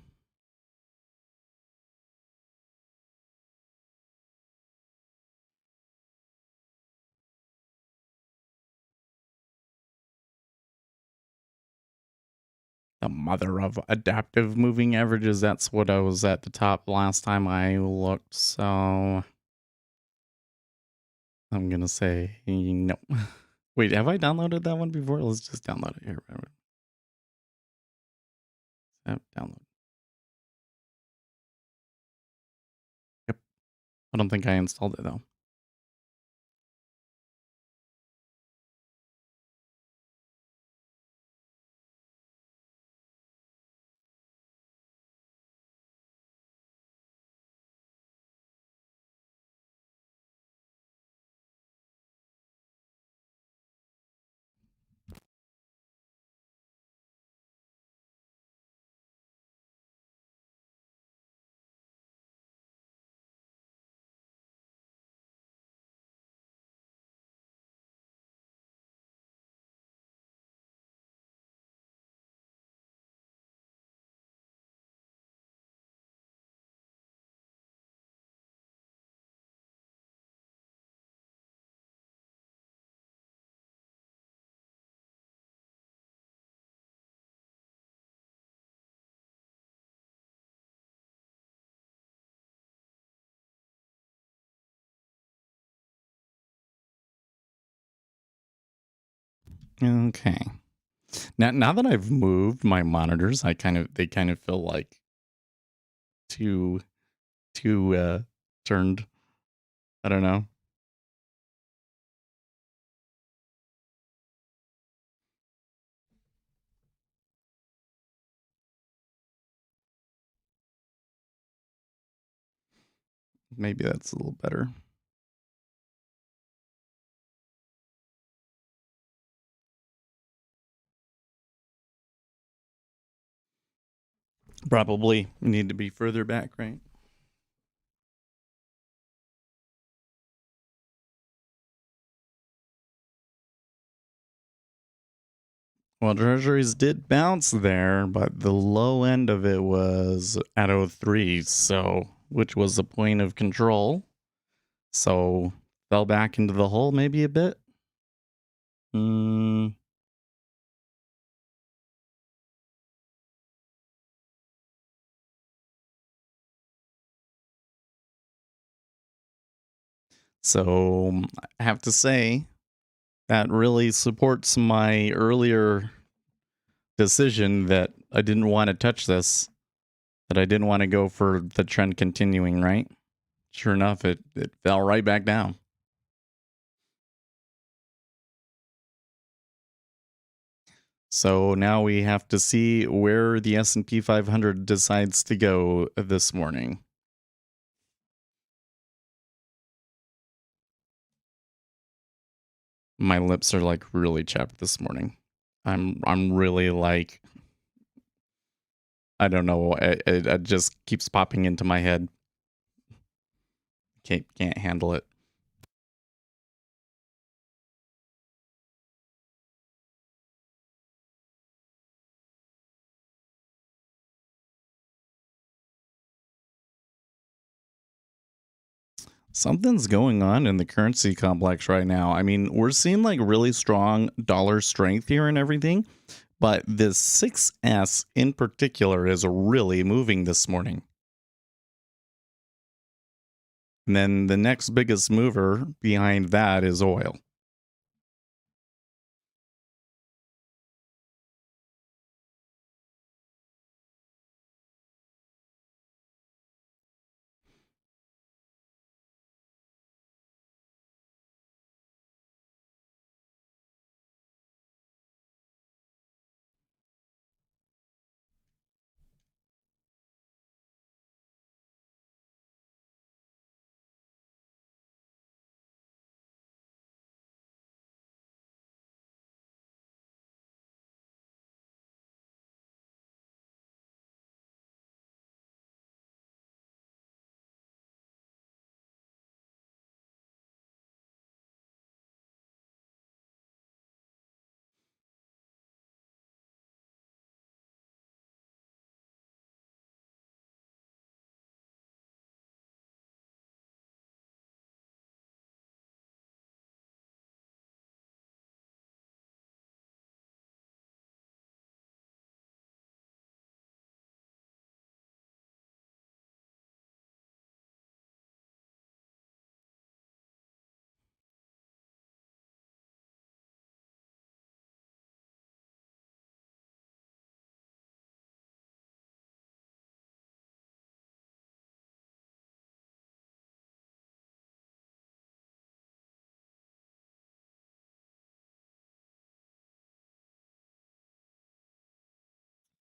the mother of adaptive moving averages. That's what I was at the top last time I looked. So I'm going to say no. Wait, have I downloaded that one before? Let's just download it here. Download. Yep. I don't think I installed it though. Okay. Now that I've moved my monitors, they kind of feel like two turned. I don't know. Maybe that's a little better. Probably need to be further back, right? Well, treasuries did bounce there, but the low end of it was at 03, so which was the point of control. So fell back into the hole maybe a bit. So I have to say that really supports my earlier decision that I didn't want to touch this, that I didn't want to go for the trend continuing, right? Sure enough, it fell right back down. So now we have to see where the S&P 500 decides to go this morning. My lips are like really chapped this morning. I'm really like, I don't know, it just keeps popping into my head. Can't handle it. Something's going on in the currency complex right now. I mean, we're seeing like really strong dollar strength here and everything, but this 6S in particular is really moving this morning. And then the next biggest mover behind that is oil.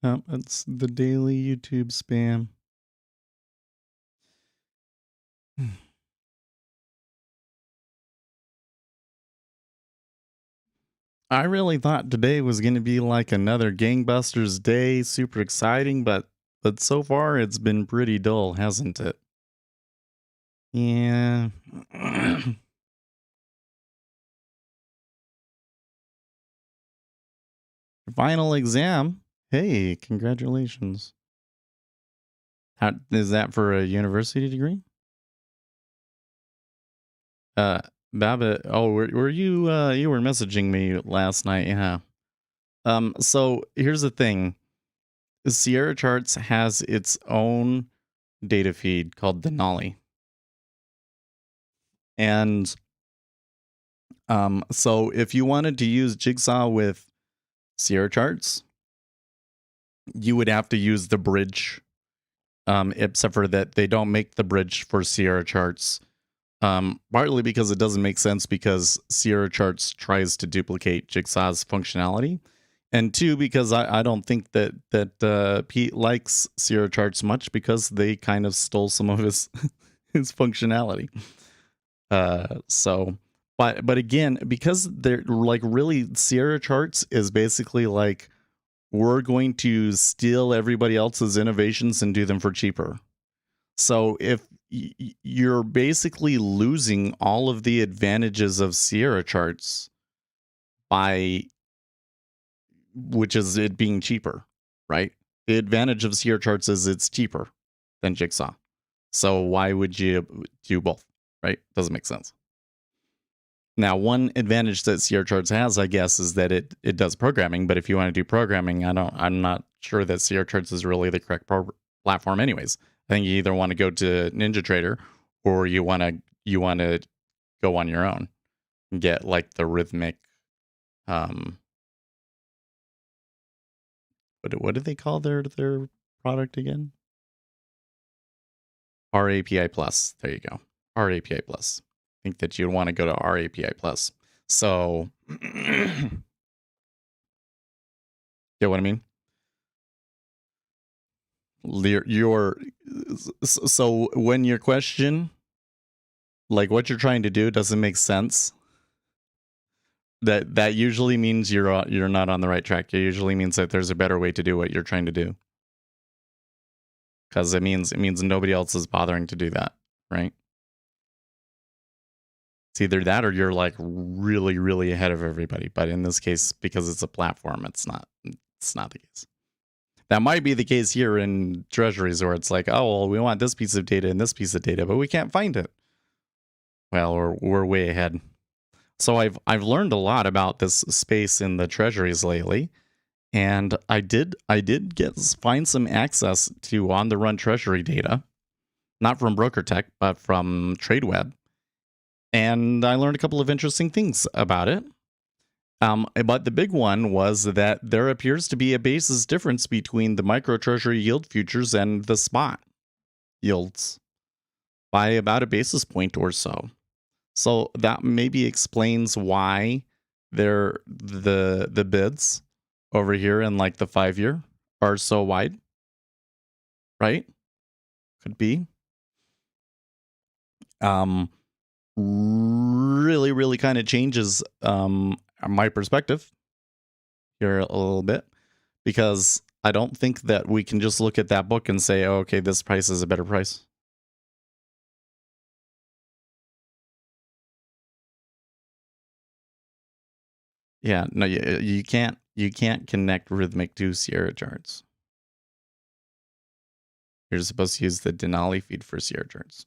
It's the daily YouTube spam. I really thought today was going to be like another gangbusters day, super exciting, but so far it's been pretty dull, hasn't it? Yeah. Final exam. Hey, congratulations. How is that for a university degree? Babbitt, oh, were you you were messaging me last night, yeah. So here's the thing. Sierra Charts has its own data feed called Denali. And so if you wanted to use Jigsaw with Sierra Charts, you would have to use the bridge. Except for that they don't make the bridge for Sierra Charts. Partly because it doesn't make sense because Sierra Charts tries to duplicate Jigsaw's functionality. And two, because I don't think that Pete likes Sierra Charts much because they kind of stole some of his his functionality. But again, because they're like really Sierra Charts is basically like we're going to steal everybody else's innovations and do them for cheaper. So if you're basically losing all of the advantages of Sierra Charts by which is it being cheaper, right? The advantage of Sierra Charts is it's cheaper than Jigsaw. So why would you do both, right? Doesn't make sense. Now, one advantage that Sierra Charts has, I guess, is that it does programming. But if you want to do programming, I'm not sure that Sierra Charts is really the correct platform. Anyways, I think you either want to go to NinjaTrader or you want to go on your own and get like the Rhythmic. What do they call their product again? RAPI Plus. There you go. RAPI Plus. I think that you'd want to go to RAPI Plus. So, get what I mean? So when your question, like what you're trying to do, doesn't make sense, that usually means you're not on the right track. It usually means that there's a better way to do what you're trying to do. Because it means nobody else is bothering to do that, right? It's either that or you're like really, really ahead of everybody. But in this case, because it's a platform, it's not the case. That might be the case here in treasuries where it's like, oh, well, we want this piece of data and this piece of data, but we can't find it. Well, we're way ahead. So I've learned a lot about this space in the treasuries lately, and I did find some access to on the run treasury data, not from BrokerTech, but from TradeWeb, and I learned a couple of interesting things about it. But the big one was that there appears to be a basis difference between the micro treasury yield futures and the spot yields by about a basis point or so. So that maybe explains why the bids over here in like the 5-year are so wide, right? Could be. Really, really kind of changes my perspective here a little bit, because I don't think that we can just look at that book and say, oh, okay, this price is a better price. Yeah, no, you can't connect Rhythmic to Sierra Charts. You're supposed to use the Denali feed for Sierra Charts.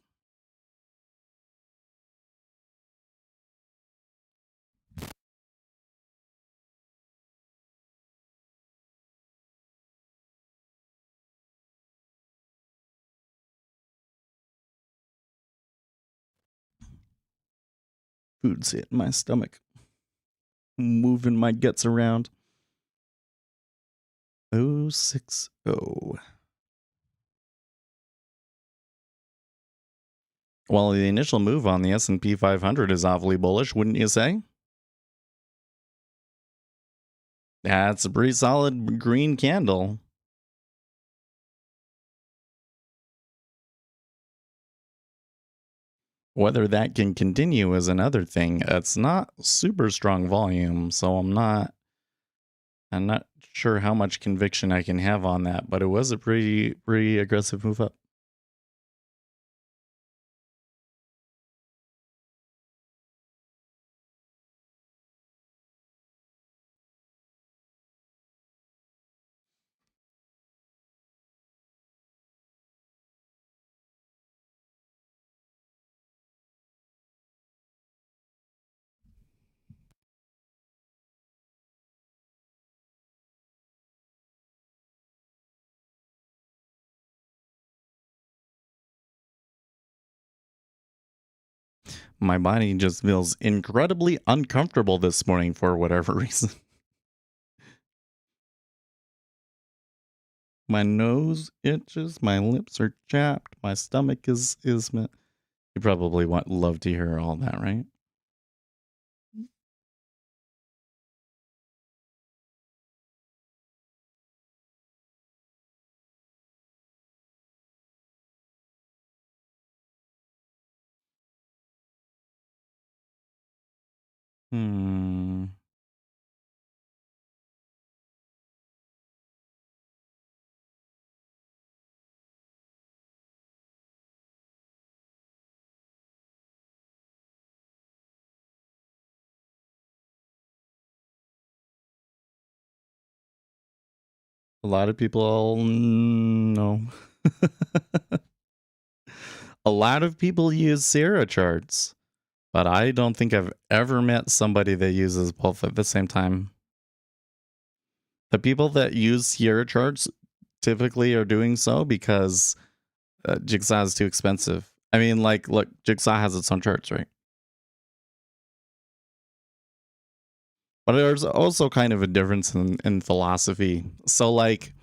Food's hitting my stomach, moving my guts around. 060. Well, the initial move on the S&P 500 is awfully bullish, wouldn't you say? That's a pretty solid green candle. whether that can continue is another thing. It's not super strong volume, so I'm not sure how much conviction I can have on that, but it was a pretty aggressive move up. My body just feels incredibly uncomfortable this morning for whatever reason. My nose itches, my lips are chapped, my stomach is you probably love to hear all that, right? Hmm. A lot of people no. A lot of people use Sierra charts, but I don't think I've ever met somebody that uses both at the same time. The people that use Sierra charts typically are doing so because Jigsaw is too expensive. I mean, like, look, Jigsaw has its own charts, right? But there's also kind of a difference in philosophy. So, like,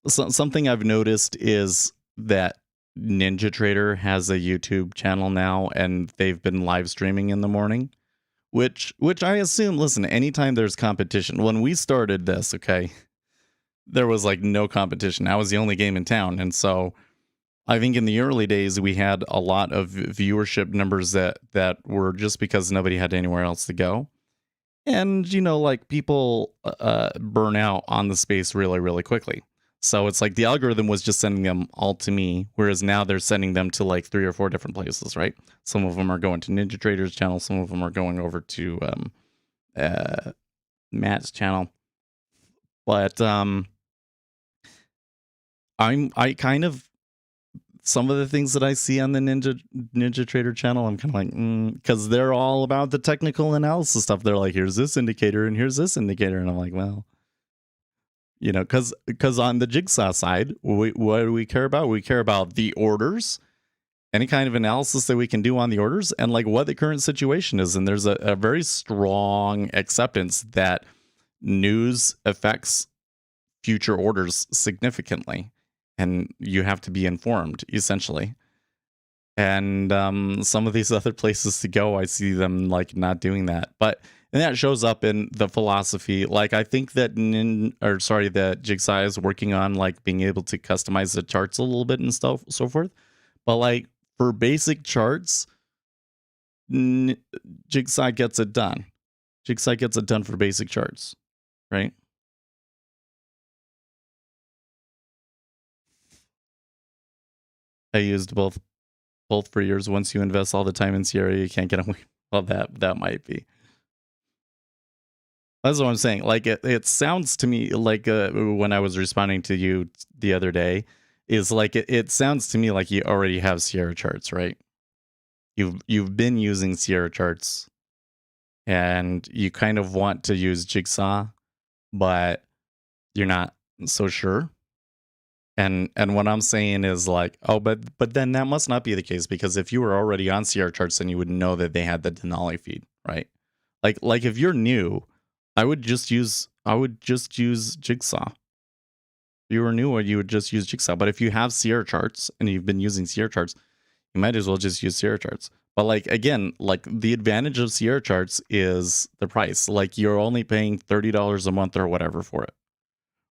something I've noticed is that Ninja Trader has a YouTube channel now, and they've been live streaming in the morning, which I assume. Listen, anytime there's competition, when we started this, okay, there was like no competition. I was the only game in town, and so I think in the early days we had a lot of viewership numbers that were just because nobody had anywhere else to go. And, like people burn out on the space really, really quickly. So it's like the algorithm was just sending them all to me, whereas now they're sending them to like 3 or 4 different places, right? Some of them are going to Ninja Trader's channel. Some of them are going over to Matt's channel. But I kind of, some of the things that I see on the Ninja Trader channel, I'm kind of like, because they're all about the technical analysis stuff. They're like, here's this indicator and here's this indicator, and I'm like, well, because on the Jigsaw side, what do we care about? We care about the orders, any kind of analysis that we can do on the orders, and like what the current situation is. And there's a very strong acceptance that news affects future orders significantly, and you have to be informed, essentially. And some of these other places to go, I see them like not doing that. And that shows up in the philosophy. Like, I think that that Jigsaw is working on like being able to customize the charts a little bit and stuff, so forth. But like for basic charts, Jigsaw gets it done. Jigsaw gets it done for basic charts, right? I used both for years. Once you invest all the time in Sierra, you can't get away. Well, that might be. That's what I'm saying. Like it sounds to me like when I was responding to you the other day, is like it sounds to me like you already have Sierra charts, right? You've been using Sierra charts, and you kind of want to use Jigsaw, but you're not so sure. And what I'm saying is like, oh, but then that must not be the case, because if you were already on Sierra charts, then you would know that they had the Denali feed, right? Like if you're new, I would just use Jigsaw. If you were new, you would just use Jigsaw. But if you have Sierra charts and you've been using Sierra charts, you might as well just use Sierra charts. But like again, like the advantage of Sierra charts is the price. Like you're only paying $30 a month or whatever for it.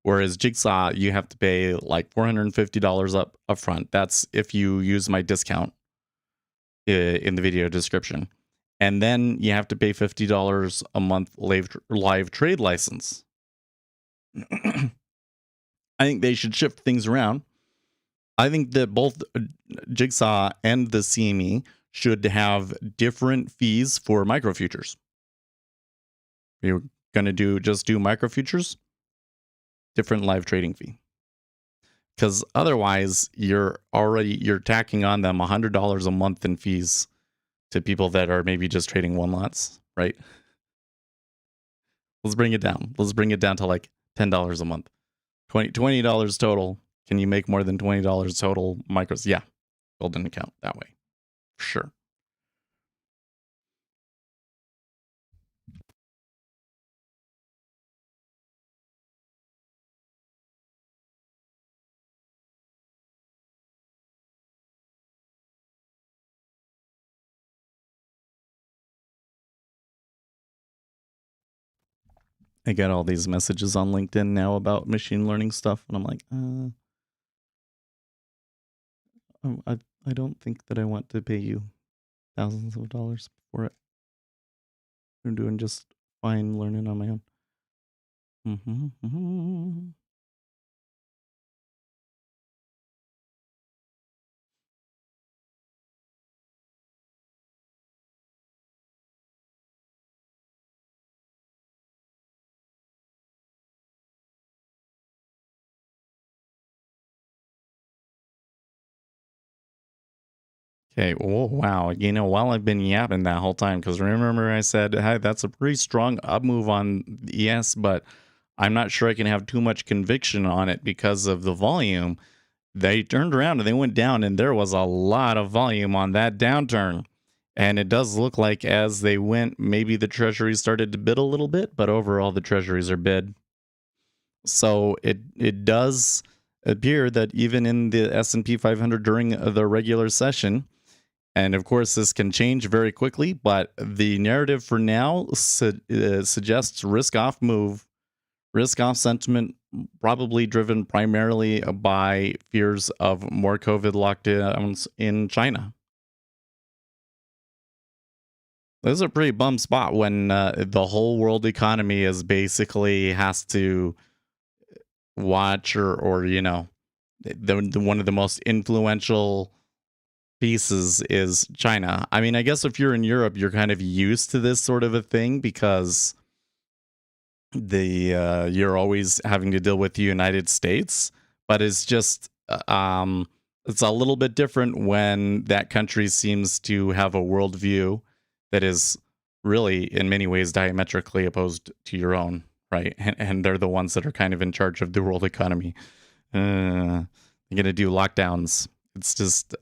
Whereas Jigsaw, you have to pay like $450 up front. That's if you use my discount. in the video description. And then you have to pay $50 a month live trade license. I think they should shift things around. I think that both Jigsaw and the CME should have different fees for micro futures. You're going to just do micro futures, different live trading fee. Because otherwise, you're tacking on them $100 a month in fees to people that are maybe just trading one lots, right? Let's bring it down. Let's bring it down to like $10 a month. $20 total. Can you make more than $20 total micros? Yeah. Golden account that way. Sure. I get all these messages on LinkedIn now about machine learning stuff, and I'm like, I don't think that I want to pay you thousands of dollars for it. I'm doing just fine learning on my own. Okay, oh, wow. You know, while I've been yapping that whole time, because remember I said, hey, that's a pretty strong up move on ES, but I'm not sure I can have too much conviction on it because of the volume. They turned around and they went down, and there was a lot of volume on that downturn. And it does look like as they went, maybe the treasuries started to bid a little bit, but overall the treasuries are bid. So it does appear that even in the S&P 500 during the regular session, and of course this can change very quickly, but the narrative for now suggests risk-off move, risk-off sentiment, probably driven primarily by fears of more COVID lockdowns in China. This is a pretty bum spot when the whole world economy is basically has to watch or you know, one of the most influential pieces is China. I mean, I guess if you're in Europe, you're kind of used to this sort of a thing because you're always having to deal with the United States, but it's just it's a little bit different when that country seems to have a worldview that is really in many ways diametrically opposed to your own, right? And they're the ones that are kind of in charge of the world economy. They're gonna do lockdowns. It's just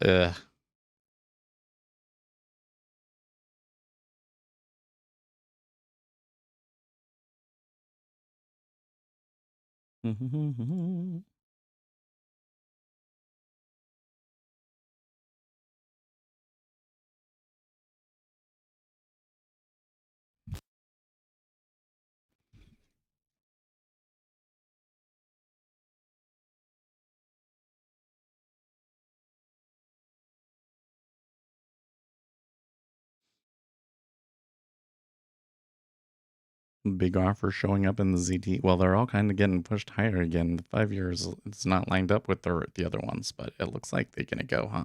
big offer showing up in the ZT. Well, they're all kind of getting pushed higher again. The 5 years, it's not lined up with the other ones, but it looks like they're gonna go, huh?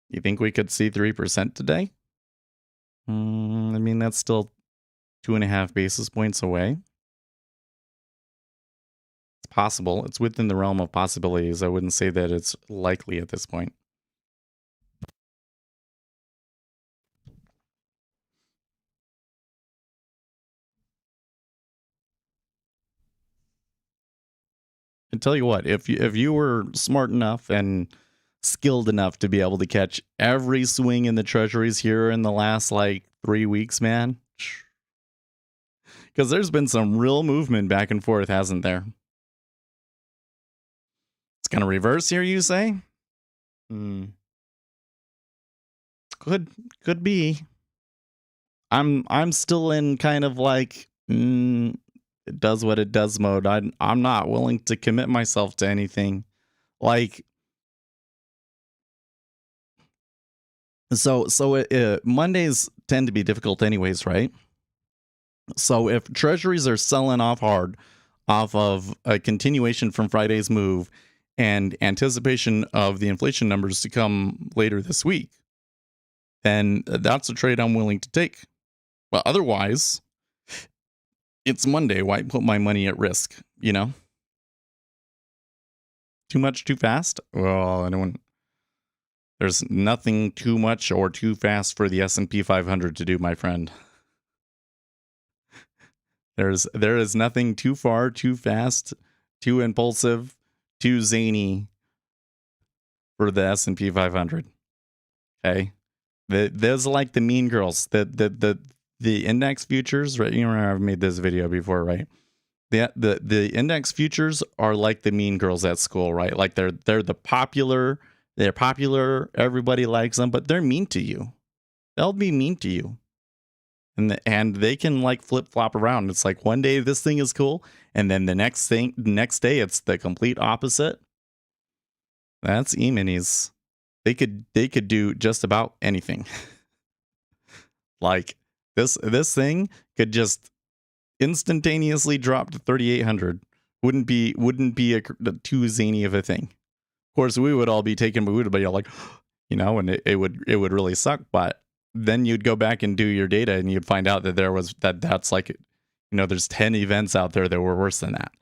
You think we could see 3% today? I mean, that's still 2.5 basis points away. It's possible. It's within the realm of possibilities. I wouldn't say that it's likely at this point. And tell you what, if you were smart enough and skilled enough to be able to catch every swing in the treasuries here in the last like 3 weeks, man, because there's been some real movement back and forth, hasn't there? It's gonna reverse here, you say? Could be. I'm still in kind of like it does what it does mode. I'm not willing to commit myself to anything. Like So Mondays tend to be difficult anyways, right? So if treasuries are selling off hard off of a continuation from Friday's move and anticipation of the inflation numbers to come later this week, then that's a trade I'm willing to take. But otherwise, it's Monday. Why put my money at risk? You know? Too much, too fast? Well, I don't. There's nothing too much or too fast for the S&P 500 to do, my friend. There is nothing too far, too fast, too impulsive, too zany for the S&P 500. Okay, there's like the mean girls. The index futures, right? You remember I've made this video before, right? The index futures are like the mean girls at school, right? Like they're the popular. They're popular. Everybody likes them, but they're mean to you. They'll be mean to you. And they can like flip flop around. It's like one day this thing is cool, and then the next day it's the complete opposite. That's E-minis. They could do just about anything. Like this thing could just instantaneously drop to 3,800. Wouldn't be a too zany of a thing. Of course, we would all be taken, but we would be like, you know, and it would really suck. But then you'd go back and do your data and you'd find out that that's like, you know, there's 10 events out there that were worse than that.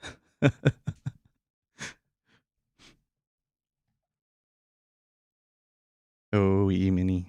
Oh, E-mini.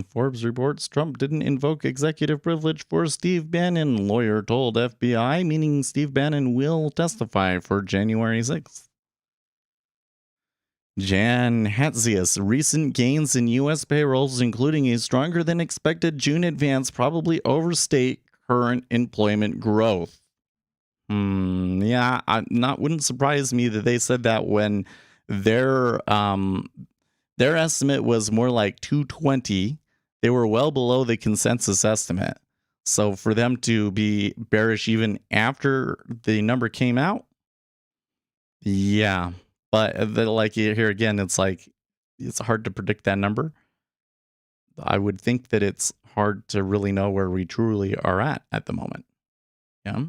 Forbes reports Trump didn't invoke executive privilege for Steve Bannon. Lawyer told FBI, meaning Steve Bannon will testify for January 6th. Jan Hatzius, recent gains in U.S. payrolls, including a stronger than expected June advance, probably overstate current employment growth. Yeah, wouldn't surprise me that they said that when their estimate was more like 220. They were well below the consensus estimate. So for them to be bearish even after the number came out, yeah. But like here again, it's like it's hard to predict that number. I would think that it's hard to really know where we truly are at the moment. Yeah.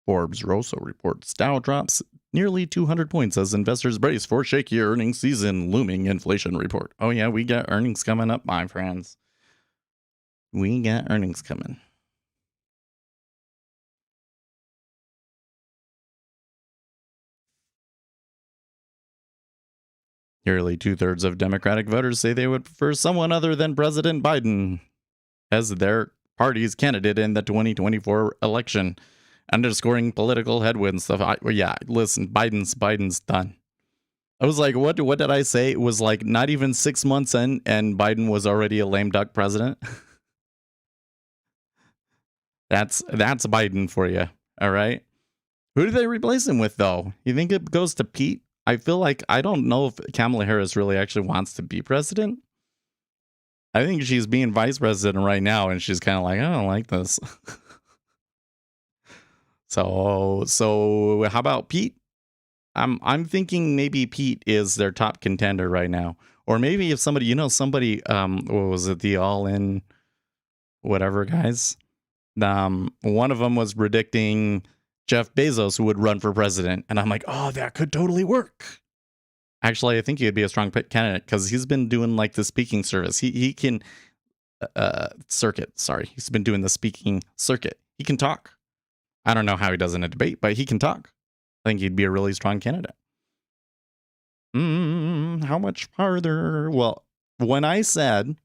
Forbes also reports Dow drops nearly 200 points as investors brace for shaky earnings season, looming inflation report. Oh yeah, we got earnings coming up, my friends. We got earnings coming. Nearly 2/3 of Democratic voters say they would prefer someone other than President Biden as their party's candidate in the 2024 election, underscoring political headwinds. Yeah, listen, Biden's done. I was like, what did I say? It was like not even 6 months in, and Biden was already a lame duck president. That's Biden for you. All right. Who do they replace him with, though? You think it goes to Pete? I feel like I don't know if Kamala Harris really actually wants to be president. I think she's being vice president right now, and she's kind of like, I don't like this. So how about Pete? I'm thinking maybe Pete is their top contender right now, or maybe if somebody, what was it, the All In, whatever guys. One of them was predicting Jeff Bezos would run for president, and I'm like, oh, that could totally work. Actually, I think he'd be a strong candidate because he's been doing like the speaking service. He can circuit. Sorry, he's been doing the speaking circuit. He can talk. I don't know how he does in a debate, but he can talk. I think he'd be a really strong candidate. How much farther? Well, when I said,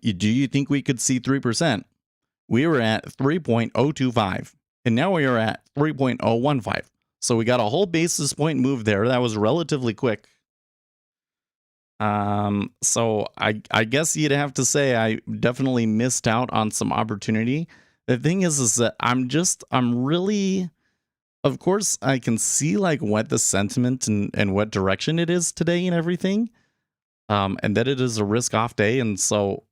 do you think we could see 3%? We were at 3.025, and now we are at 3.015. So we got a whole basis point move there. That was relatively quick. So I guess you'd have to say I definitely missed out on some opportunity. The thing is that I'm really of course, I can see like what the sentiment and what direction it is today and everything. And that it is a risk-off day, and so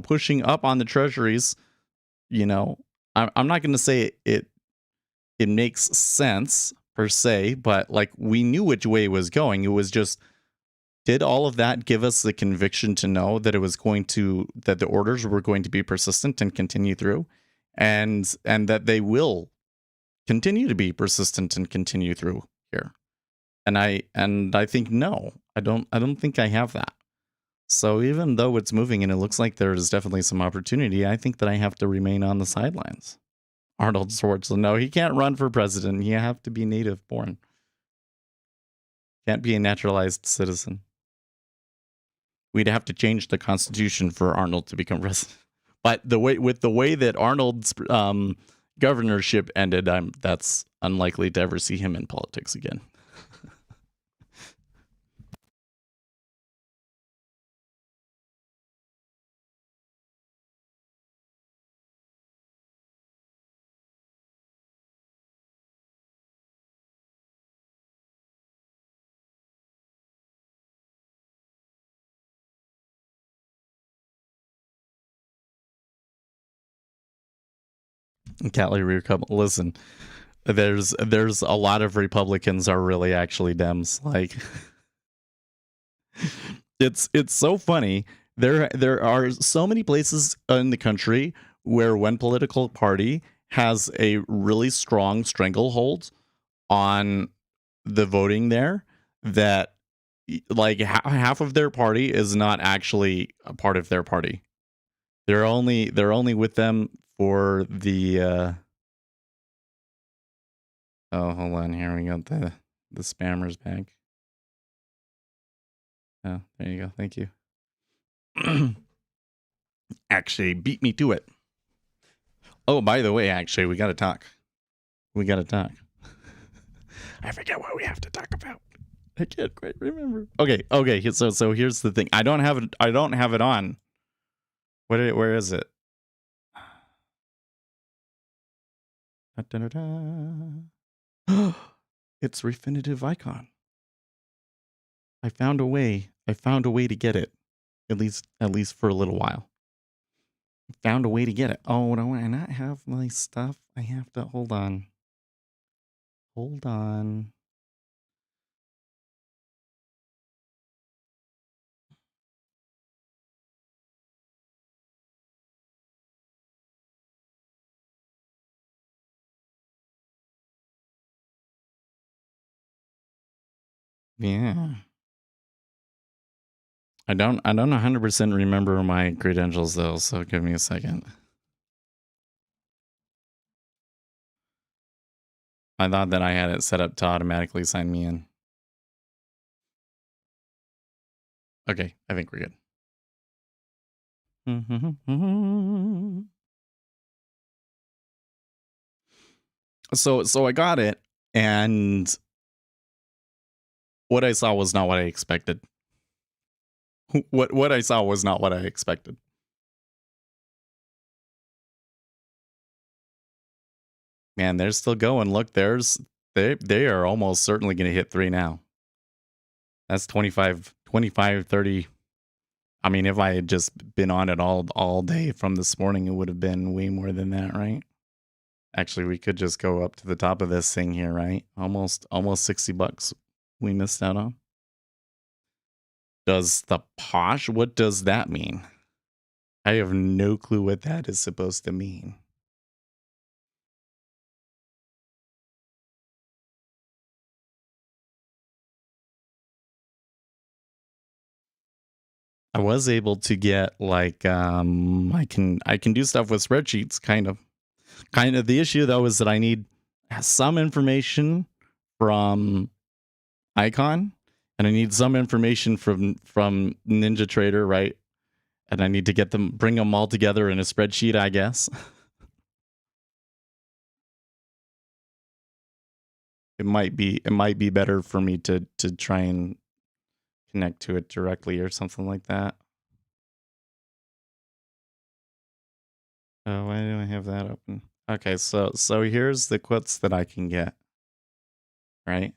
pushing up on the treasuries. I'm not going to say it makes sense per se, but like we knew which way it was going. It was just, did all of that give us the conviction to know that that the orders were going to be persistent and continue through, and that they will continue to be persistent and continue through here? And I think no, I don't think I have that. So even though it's moving and it looks like there's definitely some opportunity, I think that I have to remain on the sidelines. Arnold Schwarzenegger, no, he can't run for president. You have to be native born. Can't be a naturalized citizen. We'd have to change the Constitution for Arnold to become president. But the way that Arnold's governorship ended, that's unlikely to ever see him in politics again. Cali listen, there's a lot of Republicans are really actually Dems. Like, it's so funny. There are so many places in the country where one political party has a really strong stranglehold on the voting there, that like half of their party is not actually a part of their party. They're only with them for the oh, hold on, here we got the spammers back. Oh, there you go. Thank you. Actually beat me to it. Oh, by the way, actually, we got to talk. I forget what we have to talk about. I can't quite remember. Okay. So here's the thing. I don't have it on. Where is it? It's Refinitiv Icon. I found a way to get it. At least for a little while. Found a way to get it. Oh, do I not have my stuff? I have to hold on. Yeah. I don't 100% remember my credentials though, so give me a second. I thought that I had it set up to automatically sign me in. Okay, I think we're good. So I got it, and what I saw was not what I expected. What I saw was not what I expected. Man, they're still going. Look, they are almost certainly going to hit 3 now. That's 25, 30. I mean, if I had just been on it all day from this morning, it would have been way more than that, right? Actually, we could just go up to the top of this thing here, right? Almost $60 we missed out on. Does the posh? What does that mean? I have no clue what that is supposed to mean. I was able to get like I can do stuff with spreadsheets, kind of. The issue though is that I need some information from Icon, and I need some information from NinjaTrader, right? And I need to bring them all together in a spreadsheet, I guess. It might be better for me to try and connect to it directly or something like that. Oh, why do I have that open? Okay, so here's the quotes that I can get. right?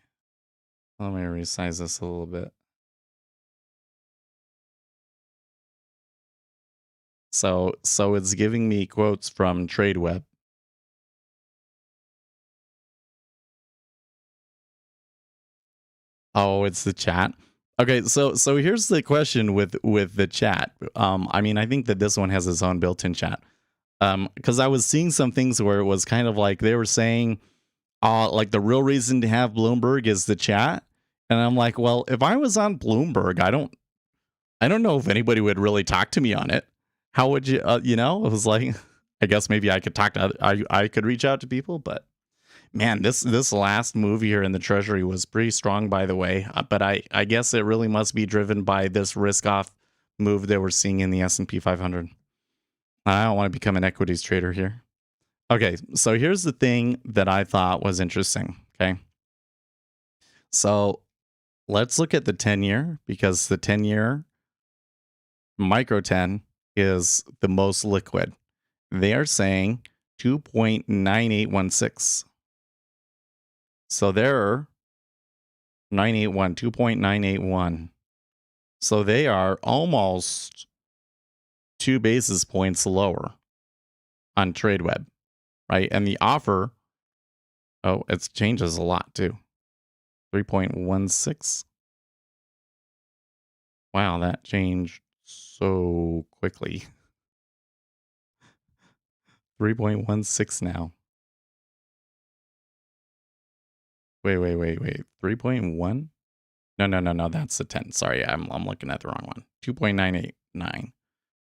Let me resize this a little bit. So it's giving me quotes from TradeWeb. Oh, it's the chat. Okay, so here's the question with the chat. I mean, I think that this one has its own built-in chat. Because I was seeing some things where it was kind of like they were saying, like the real reason to have Bloomberg is the chat, and I'm like, well, if I was on Bloomberg, I don't know if anybody would really talk to me on it. How would you, you know? It was like, I guess maybe I could talk to, I could reach out to people, but man, this last move here in the Treasury was pretty strong, by the way. But I guess it really must be driven by this risk-off move that we're seeing in the S&P 500. I don't want to become an equities trader here. Okay, so here's the thing that I thought was interesting. Okay, so let's look at the 10-year, because the 10-year micro 10 is the most liquid. They are saying 2.9816. So they're 2.981. So they are almost 2 basis points lower on TradeWeb, right? And the offer, oh, it changes a lot too. 3.16. Wow, that changed so quickly. 3.16 now. Wait. 3.1? No, that's the 10. Sorry, I'm looking at the wrong one. 2.989.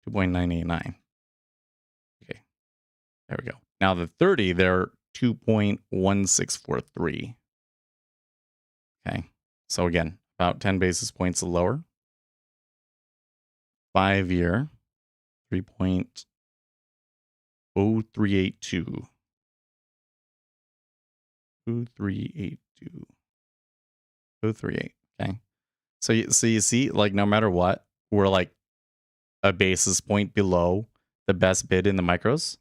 2.989. Okay. There we go. Now the 30, they're 2.1643. Okay. So again, about 10 basis points lower. 5-year, 3.0382. 0382. 038. Okay. So you see, like, no matter what, we're like a basis point below the best bid in the micros.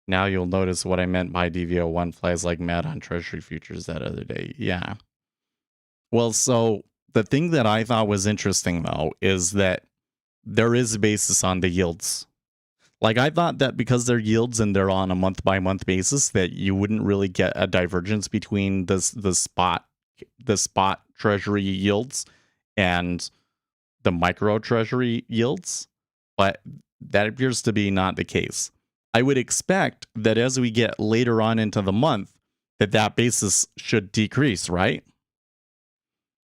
Now you'll notice what I meant by DVO1 flies like mad on Treasury futures that other day. Yeah. Well, so the thing that I thought was interesting, though, is that there is a basis on the yields. Like, I thought that because they're yields and they're on a month-by-month basis, that you wouldn't really get a divergence between the spot Treasury yields and the micro Treasury yields. But that appears to be not the case. I would expect that as we get later on into the month, that basis should decrease, right?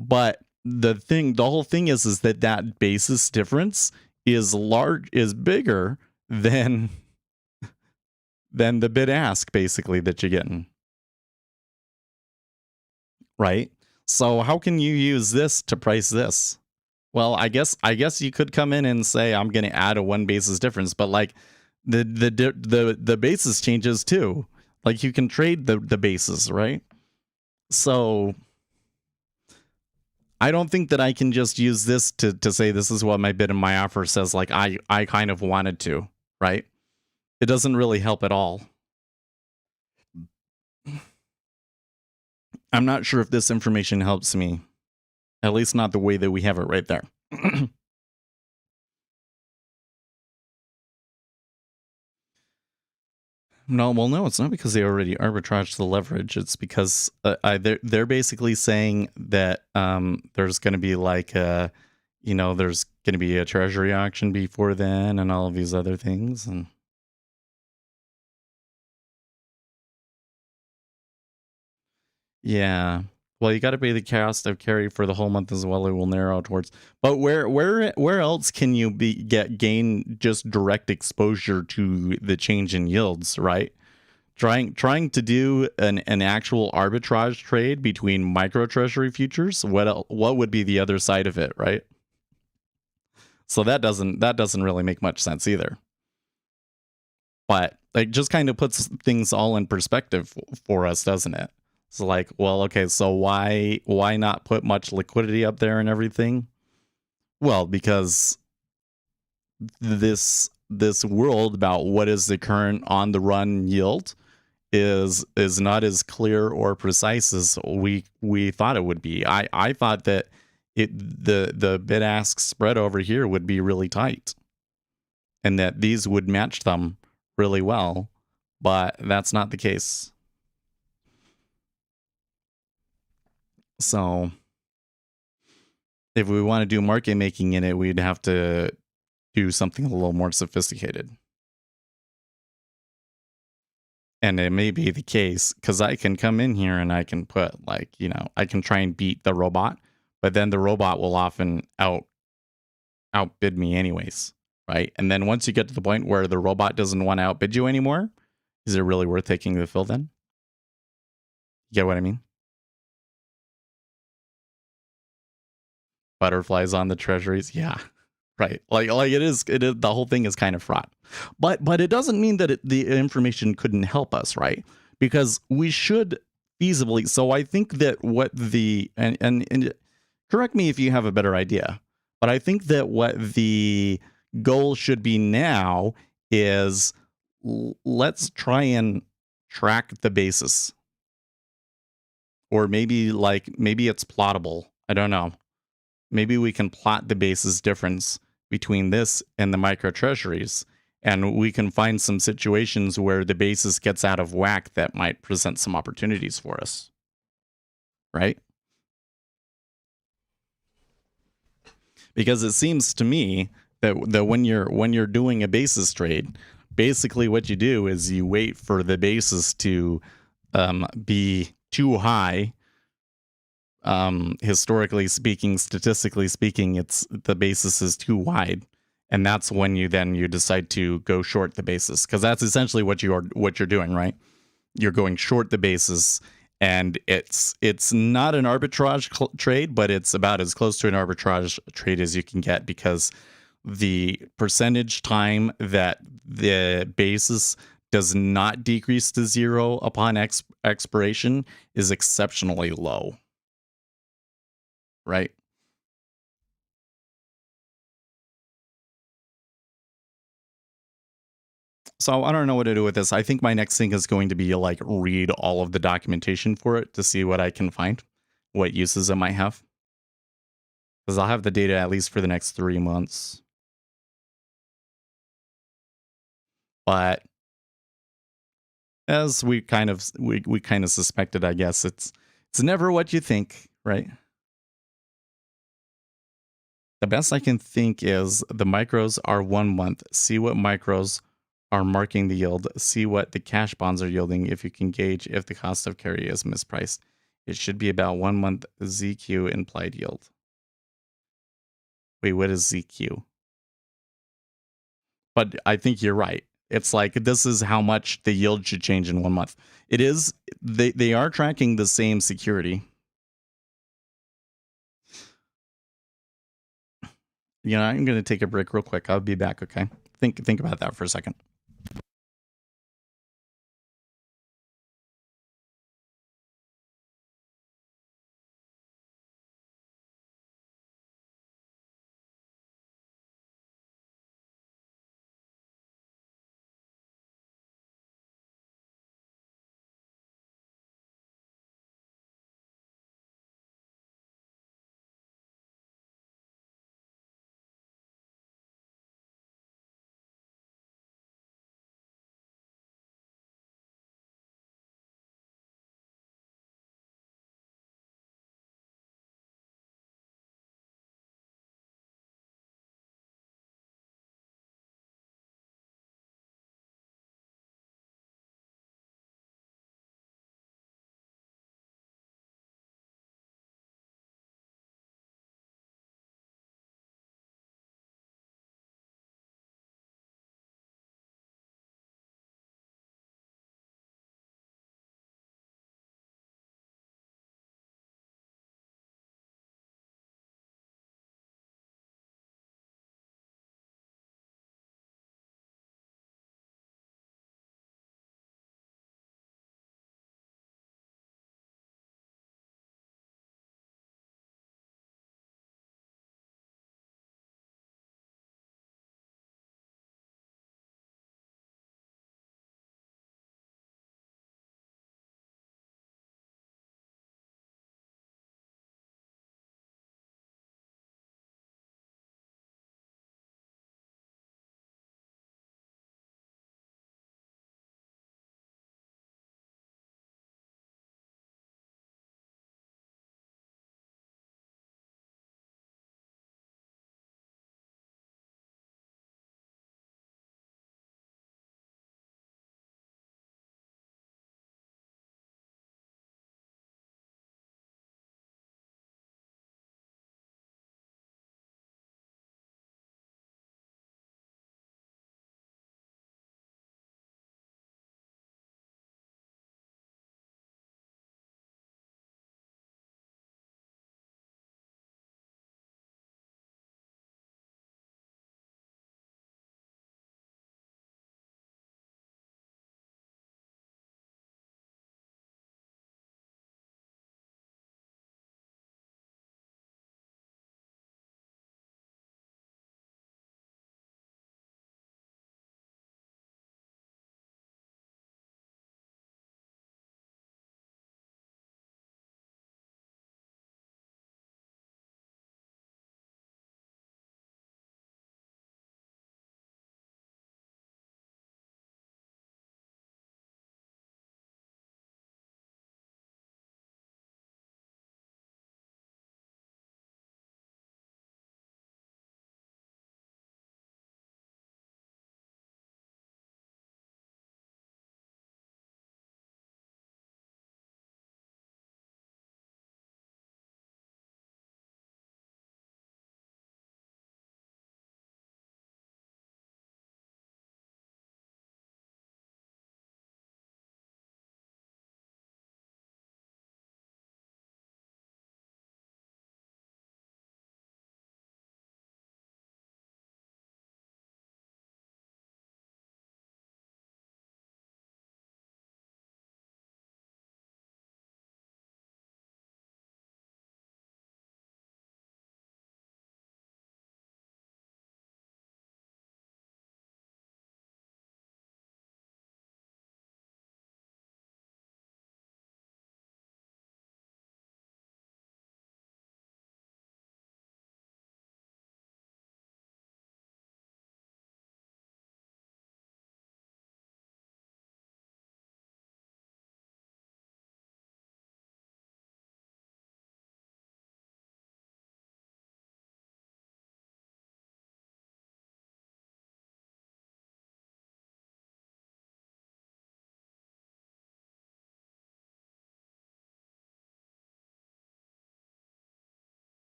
But the whole thing is that basis difference is bigger than the bid ask, basically, that you're getting. Right? So how can you use this to price this? Well, I guess you could come in and say I'm going to add a 1 basis difference, but like the basis changes too. Like, you can trade the basis, right? So I don't think that I can just use this to say this is what my bid and my offer says, like I kind of wanted to, right? It doesn't really help at all. I'm not sure if this information helps me. At least not the way that we have it right there. No, it's not because they already arbitraged the leverage. It's because they're basically saying that there's going to be like there's going to be a treasury auction before then and all of these other things. And yeah, well, you got to pay the cost of carry for the whole month as well. It will narrow towards. But where else can you gain just direct exposure to the change in yields, right? Trying to do an actual arbitrage trade between micro treasury futures. What would be the other side of it, right? So that doesn't really make much sense either. But it just kind of puts things all in perspective for us, doesn't it? It's like, well, okay, so why not put much liquidity up there and everything? Well, because this world about what is the current on the run yield is not as clear or precise as we thought it would be. I thought that the bid ask spread over here would be really tight and that these would match them really well, but that's not the case. So if we want to do market making in it, we'd have to do something a little more sophisticated. And it may be the case because I can come in here and I can put like, I can try and beat the robot, but then the robot will often outbid me anyways, right? And then once you get to the point where the robot doesn't want to outbid you anymore, is it really worth taking the fill then? You get what I mean? Butterflies on the treasuries, yeah. Right. Like it is the whole thing is kind of fraught. But it doesn't mean that the information couldn't help us, right? Because we should feasibly. So I think that what the and correct me if you have a better idea, but I think that what the goal should be now is let's try and track the basis. Or maybe it's plottable. I don't know. Maybe we can plot the basis difference between this and the micro treasuries, and we can find some situations where the basis gets out of whack that might present some opportunities for us, right? Because it seems to me that when you're doing a basis trade, basically what you do is you wait for the basis to be too high. Historically speaking, statistically speaking, it's the basis is too wide, and that's when you decide to go short the basis, because that's essentially what you're doing, right? You're going short the basis, and it's not an arbitrage trade, but it's about as close to an arbitrage trade as you can get, because the percentage time that the basis does not decrease to zero upon expiration is exceptionally low. Right. So I don't know what to do with this. I think my next thing is going to be like read all of the documentation for it to see what I can find, what uses it might have. Because I'll have the data at least for the next 3 months. But as we kind of suspected, I guess it's never what you think, right? The best I can think is the micros are 1 month. See what micros are marking the yield. See what the cash bonds are yielding if you can gauge if the cost of carry is mispriced. It should be about 1 month ZQ implied yield. Wait, what is ZQ? But I think you're right. It's like this is how much the yield should change in 1 month. It is, they are tracking the same security. I'm going to take a break real quick. I'll be back, okay? Think about that for a second.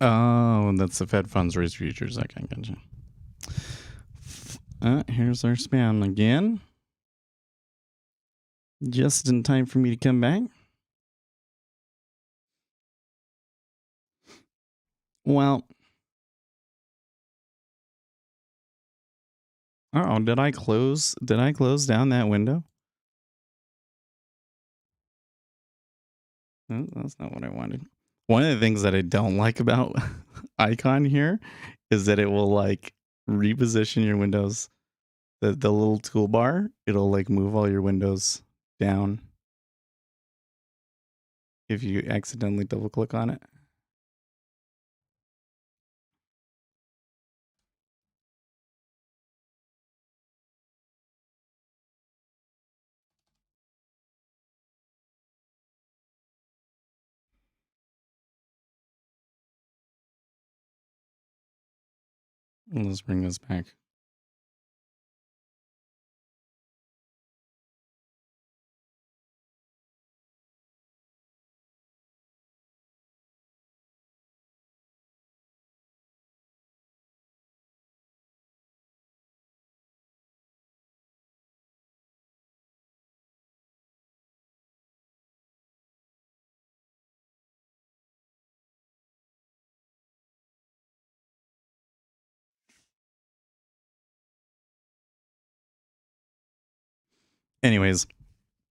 Oh, that's the Fed funds raise futures. Okay, gotcha. Here's our spam again. Just in time for me to come back. Well, oh, did I close down that window? No, that's not what I wanted. One of the things that I don't like about icon here is that it will like reposition your windows. The little toolbar, it'll like move all your windows down if you accidentally double click on it. Let's bring this back. Anyways,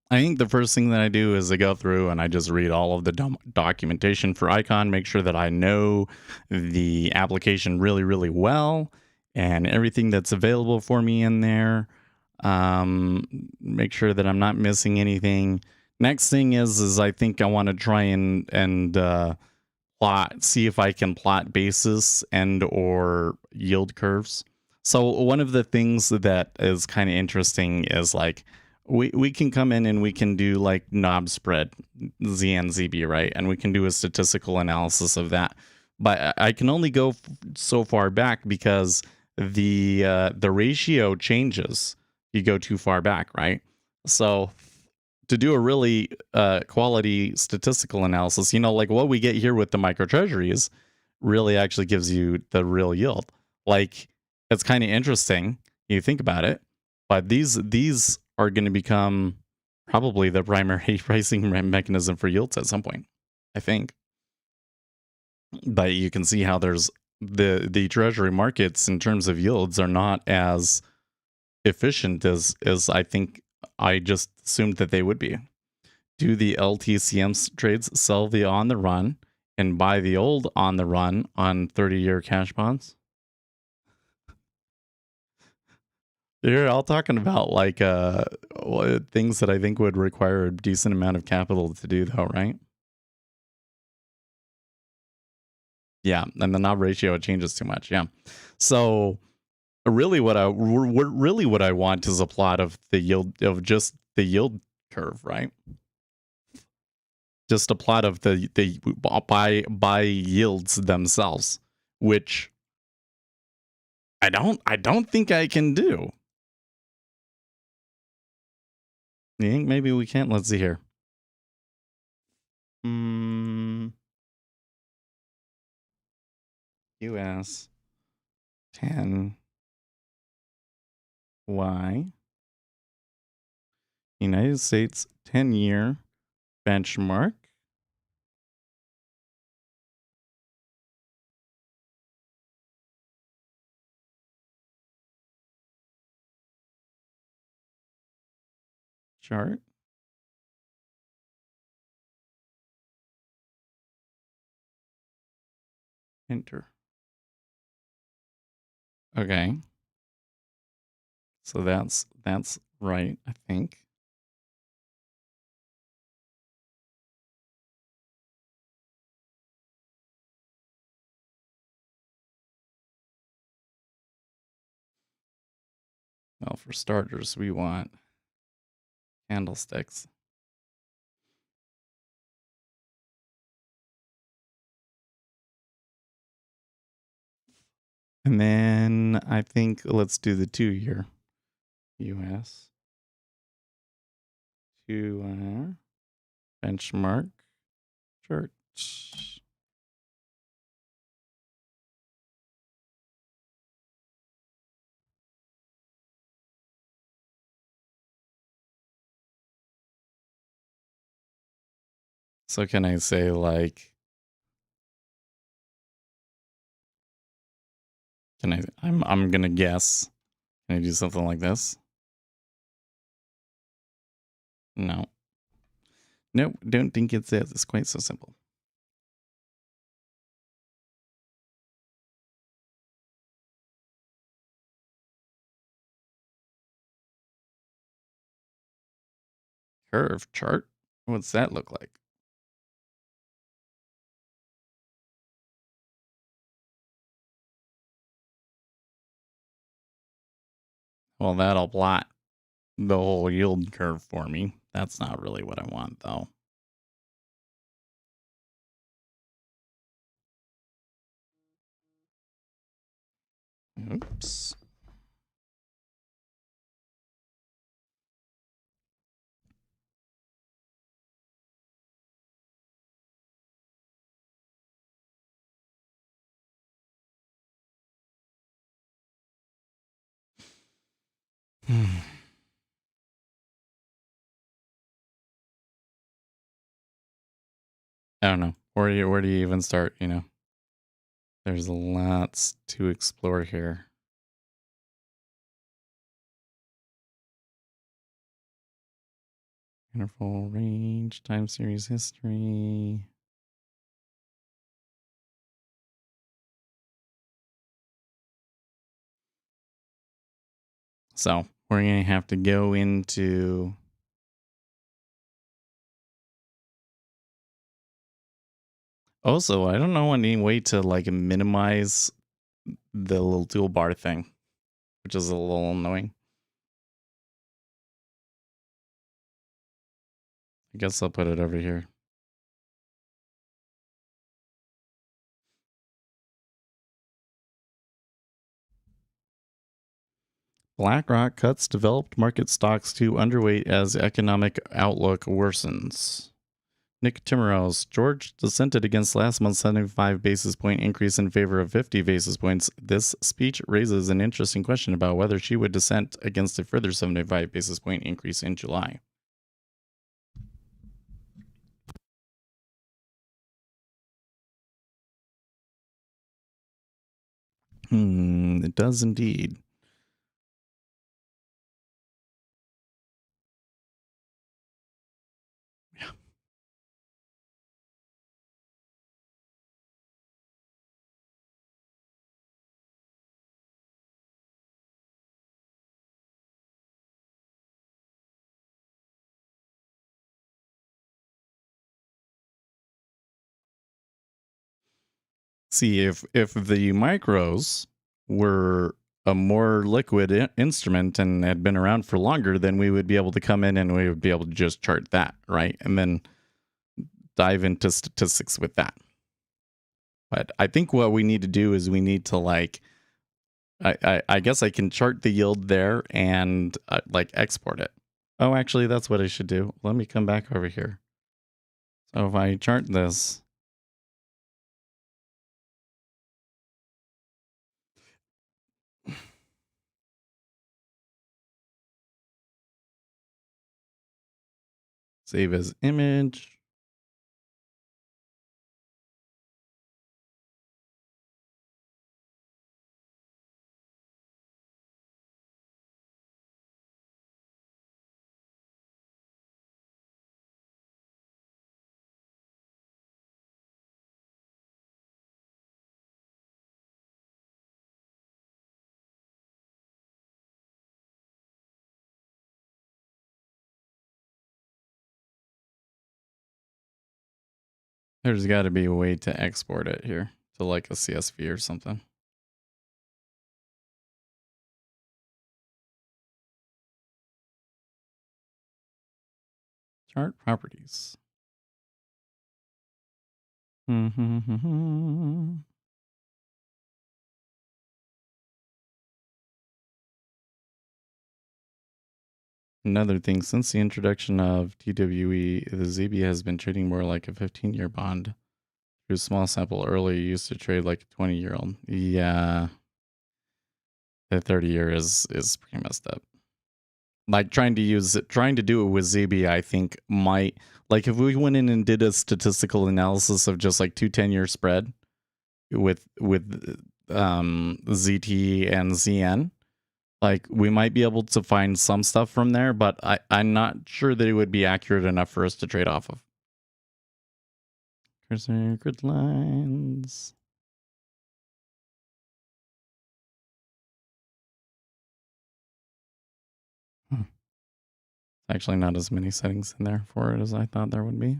I think the first thing that I do is I go through and I just read all of the documentation for Icon, make sure that I know the application really, really well and everything that's available for me in there. Make sure that I'm not missing anything. Next thing is I think I want to try and see if I can plot basis and or yield curves. So one of the things that is kind of interesting is like we can come in and we can do like knob spread ZNZB, right? And we can do a statistical analysis of that. But I can only go so far back because the ratio changes. You go too far back, right? So to do a really quality statistical analysis, like what we get here with the micro treasuries really actually gives you the real yield. Like it's kind of interesting. You think about it, but these are going to become probably the primary pricing mechanism for yields at some point, I think. But you can see how there's the treasury markets in terms of yields are not as efficient as I think I just assumed that they would be. Do the LTCM trades sell the on the run and buy the old on the run on 30-year cash bonds? They're all talking about like things that I think would require a decent amount of capital to do, though, right? Yeah, and the knob ratio, it changes too much. Yeah, so really, what I want is a plot of the yield of just the yield curve, right? Just a plot of the buy yields themselves, which I don't think I can do. You think maybe we can't? Let's see here. US 10 Y United States 10-year benchmark. Chart. Enter. Okay. So that's right, I think. Well, for starters, we want candlesticks. And then I think let's do the 2-year US 2 benchmark chart. So can I say like, I'm gonna guess. Can I do something like this? No. Nope, don't think it's quite so simple. Curve chart? What's that look like? Well, that'll plot the whole yield curve for me. That's not really what I want, though. Oops. I don't know. Where do you even start, you know? There's lots to explore here. Interval range, time series history. So we're going to have to go into... Also, I don't know any way to like minimize the little toolbar thing, which is a little annoying. I guess I'll put it over here. BlackRock cuts developed market stocks to underweight as economic outlook worsens. Nick Timmerose, George dissented against last month's 75 basis point increase in favor of 50 basis points. This speech raises an interesting question about whether she would dissent against a further 75 basis point increase in July. It does indeed. Yeah. See, if the micros were a more liquid instrument and had been around for longer, then we would be able to come in and we would be able to just chart that, right? And then dive into statistics with that. But I think what we need to do is we need to like, I guess I can chart the yield there and like export it. Oh, actually, that's what I should do. Let me come back over here. So if I chart this, save as image. There's got to be a way to export it here to like a CSV or something. Chart properties. Another thing, since the introduction of TWE, the ZB has been trading more like a 15-year bond. Through small sample earlier used to trade like a 20-year-old. Yeah. The 30-year is pretty messed up. Like trying to do it with ZB, I think might, like if we went in and did a statistical analysis of just like 2 10-year spread with ZT and ZN, like we might be able to find some stuff from there, but I'm not sure that it would be accurate enough for us to trade off of. Cursor grid lines. Actually, not as many settings in there for it as I thought there would be.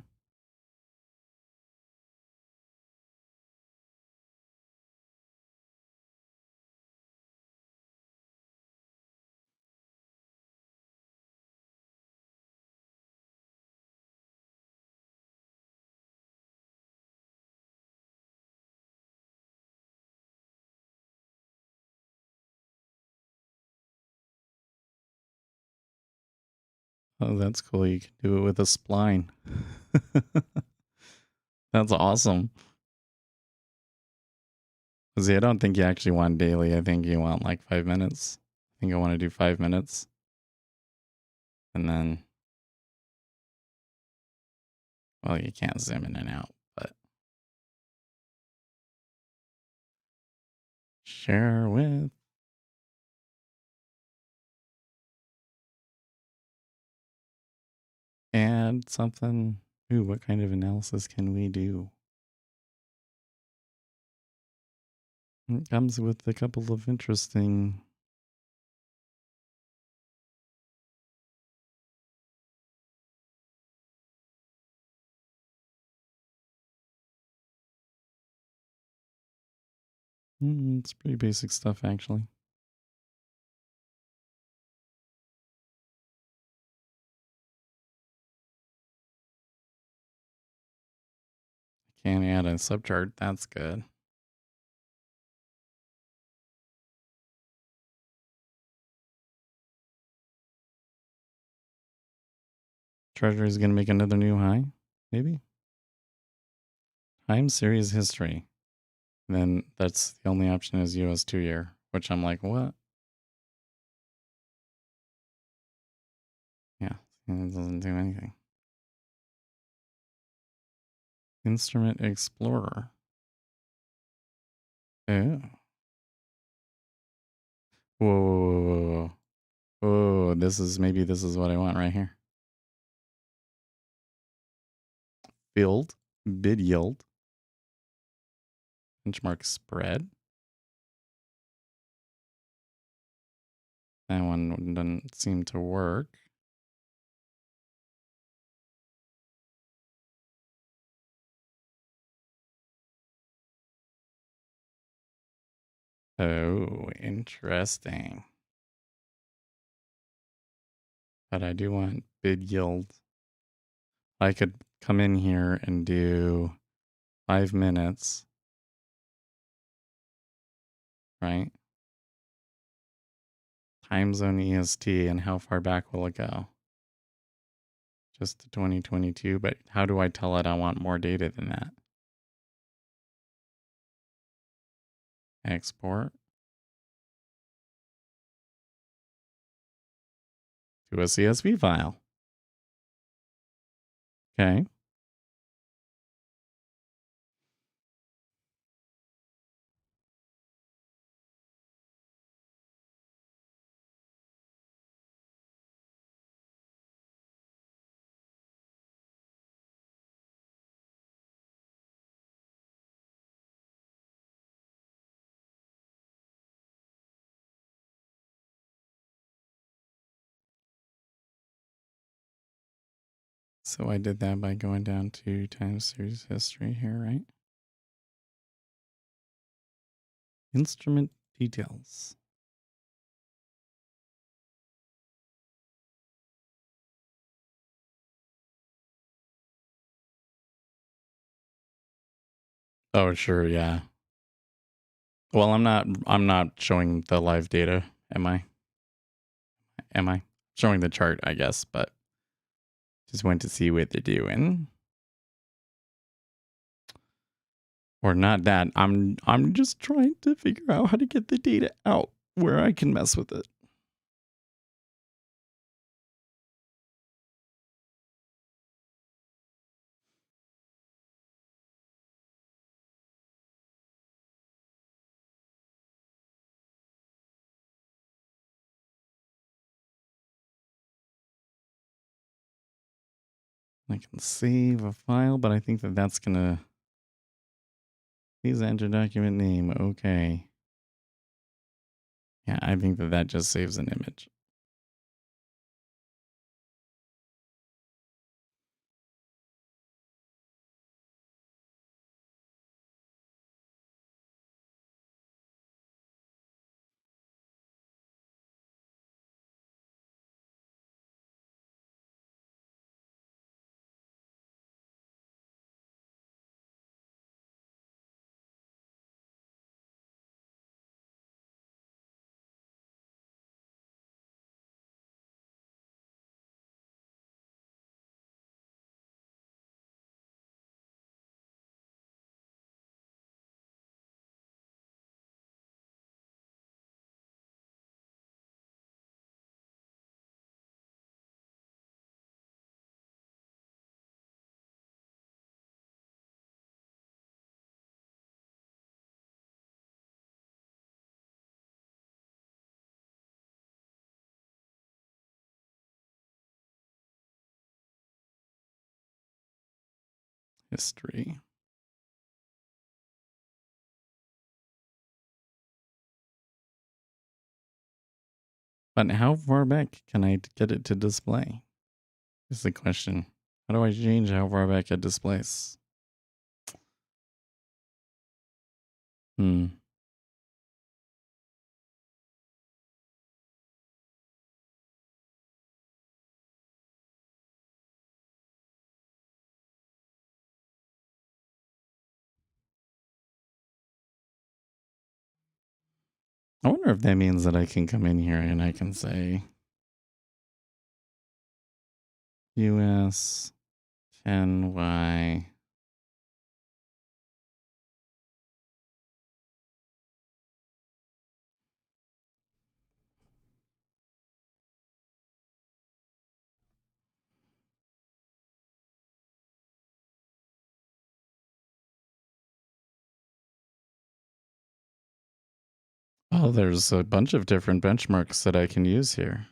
Oh, that's cool. You can do it with a spline. That's awesome. See, I don't think you actually want daily. I think you want like 5 minutes. I think I want to do 5 minutes. And then, well, you can't zoom in and out, but share with. Add something. Ooh, what kind of analysis can we do? It comes with a couple of interesting. It's pretty basic stuff, actually. Can add a subchart. That's good. Treasury is going to make another new high, maybe. Time series history. Then that's the only option is US 2-year, which I'm like, what? Yeah, it doesn't do anything. Instrument Explorer. Oh. Whoa. Oh, maybe this is what I want right here. Field, bid yield, benchmark spread. That one doesn't seem to work. Oh, interesting. But I do want bid yield. I could come in here and do 5 minutes. Right? Time zone EST, and how far back will it go? Just to 2022, but how do I tell it I want more data than that? Export to a CSV file. Okay. So I did that by going down to time series history here, right? Instrument details. Oh, sure, yeah. Well, I'm not showing the live data, am I? Am I? Showing the chart, I guess, but just want to see what they're doing. Or not that. I'm just trying to figure out how to get the data out where I can mess with it. I can save a file, but I think that that's gonna. Please enter document name. Okay. Yeah, I think that that just saves an image. History. But how far back can I get it to display? Is the question. How do I change how far back it displays? Hmm. I wonder if that means that I can come in here and I can say US 10Y. Oh, there's a bunch of different benchmarks that I can use here.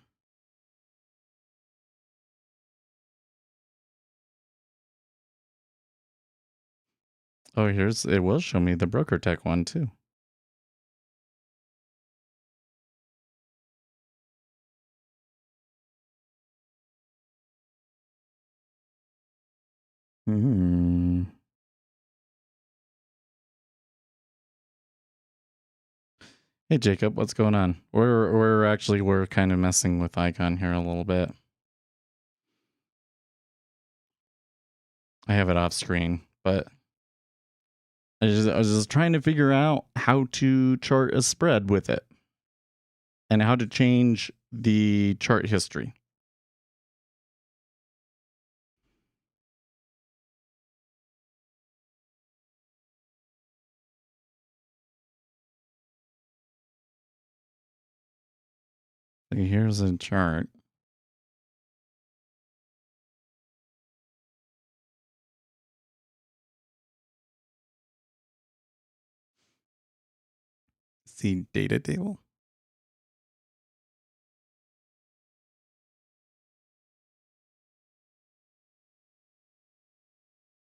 Oh, it will show me the broker tech one too. Hmm. Hey Jacob, what's going on? We're kind of messing with icon here a little bit. I have it off screen, but I was just trying to figure out how to chart a spread with it and how to change the chart history. So here's a chart. See data table.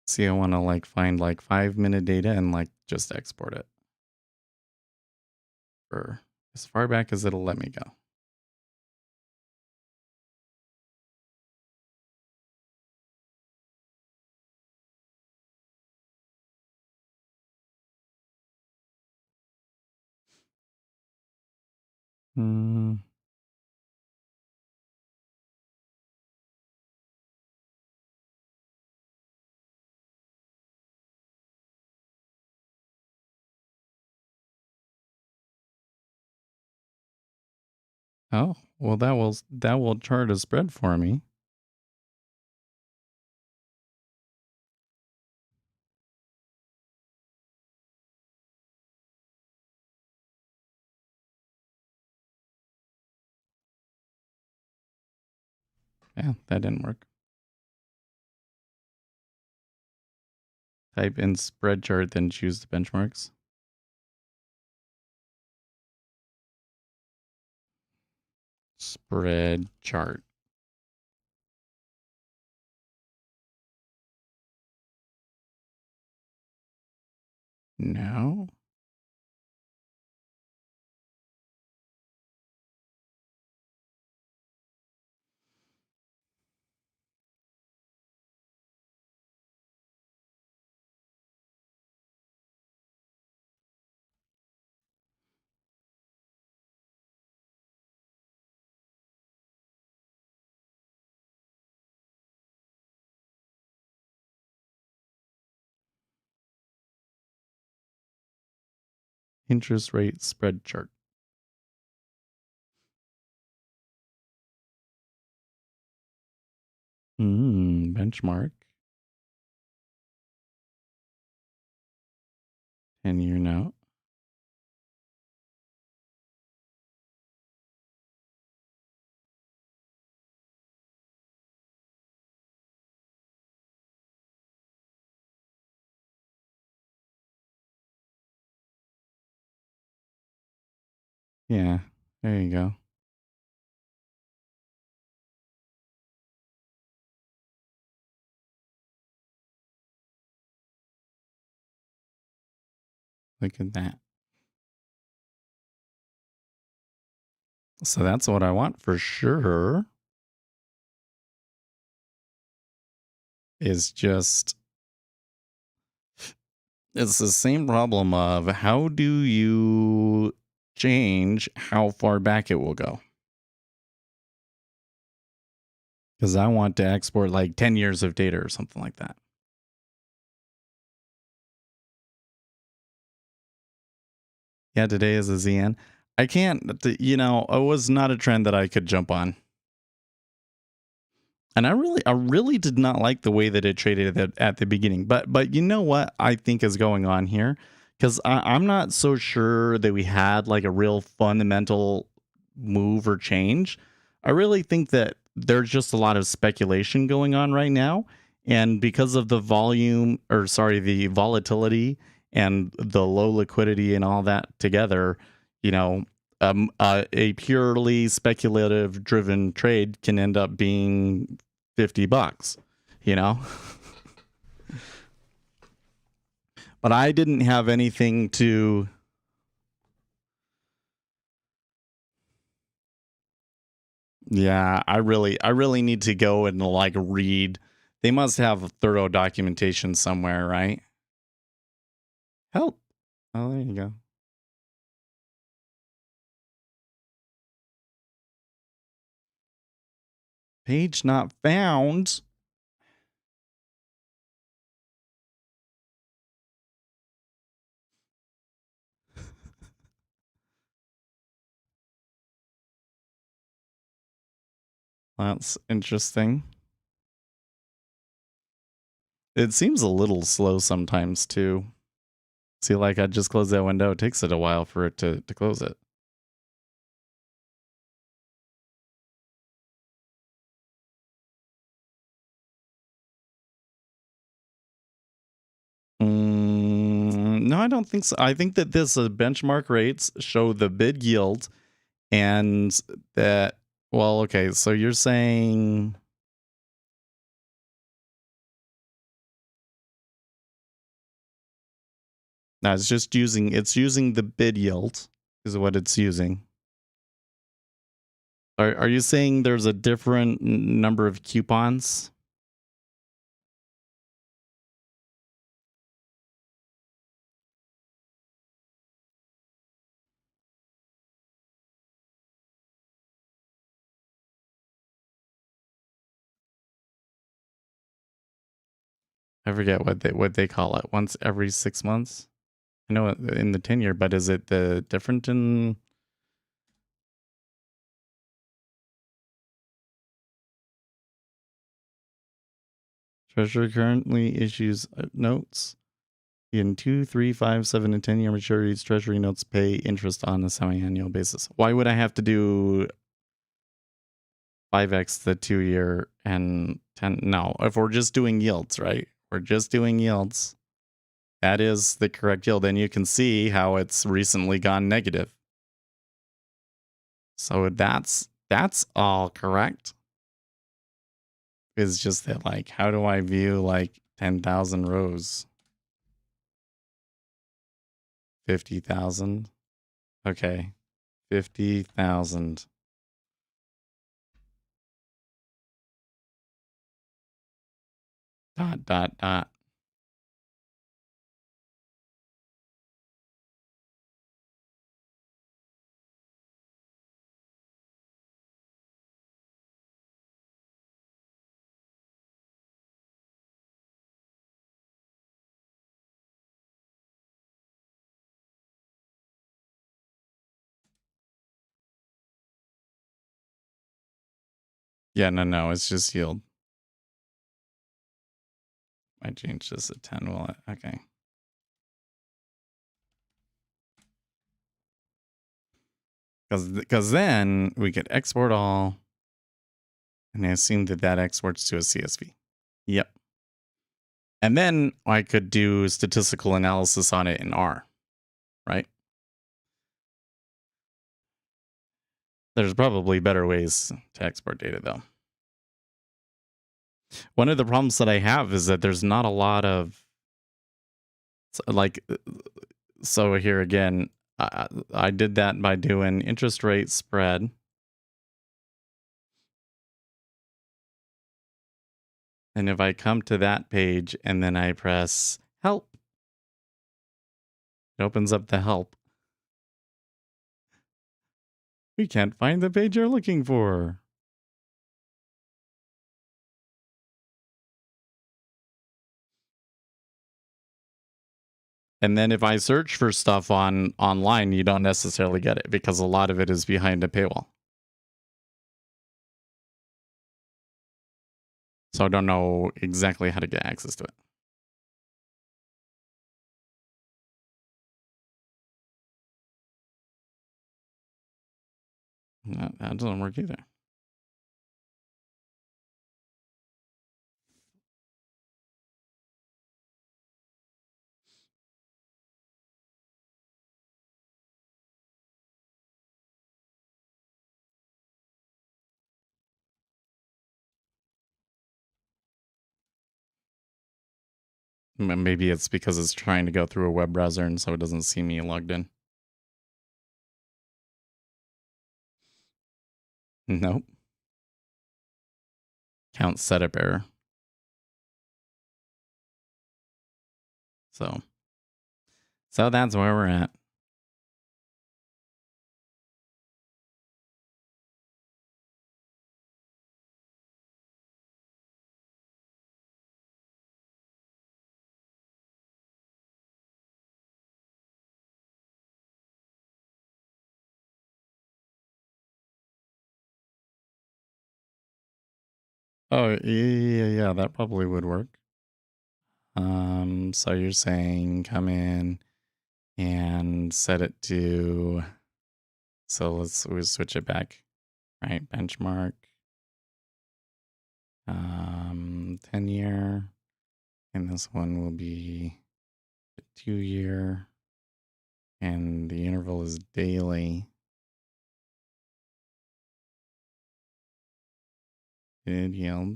See, I want to like find like 5-minute data and like just export it for as far back as it'll let me go. Hmm. Oh, well that will chart a spread for me. Yeah, that didn't work. Type in spread chart, then choose the benchmarks. Spread chart. No. Interest rate spread chart. Benchmark. 10-year note. Yeah, there you go. Look at that. So that's what I want for sure. Is just, it's the same problem of how do you change how far back it will go? Because I want to export like 10 years of data or something like that. Yeah, today is a ZN. I can't, it was not a trend that I could jump on. And I really did not like the way that it traded at the beginning. But you know what I think is going on here? Because I'm not so sure that we had like a real fundamental move or change. I really think that there's just a lot of speculation going on right now. And because of the the volatility and the low liquidity and all that together, you know, a purely speculative driven trade can end up being $50, but I didn't have anything to. Yeah, I really need to go and like read. They must have thorough documentation somewhere, right? Help. Oh, there you go. Page not found. That's interesting. It seems a little slow sometimes too. See, like I just close that window. It takes it a while for it to close it. No, I don't think so. I think that this benchmark rates show the bid yield, and that. Well, okay. So you're saying. No, it's just using the bid yield is what it's using. Are you saying there's a different number of coupons? I forget what they call it. Once every 6 months. I know in the 10-year, but is it the different in? Treasury currently issues notes. In 2, 3, 5, 7, and 10-year maturities, Treasury notes pay interest on a semi-annual basis. Why would I have to do 5x the 2-year and 10? No, if we're just doing yields, right? We're just doing yields. That is the correct yield. And you can see how it's recently gone negative. So that's all correct. It's just that, like, how do I view like 10,000 rows? 50,000. Okay. 50,000. Dot, dot, dot. Yeah, no, it's just yield. I changed this to 10, will it? Okay. Because then we could export all, and I assume that exports to a CSV. Yep. And then I could do statistical analysis on it in R, right? There's probably better ways to export data, though. One of the problems that I have is that there's not a lot of, like, so here again, I did that by doing interest rate spread. And if I come to that page and then I press help, it opens up the help. We can't find the page you're looking for. And then if I search for stuff online, you don't necessarily get it because a lot of it is behind a paywall. So I don't know exactly how to get access to it. That doesn't work either. Maybe it's because it's trying to go through a web browser and so it doesn't see me logged in. Nope. Count setup error. So that's where we're at. Oh, yeah, that probably would work. So you're saying come in and set it to, so we'll switch it back, right? Benchmark, 10-year, and this one will be 2-year, and the interval is daily. Bid yield.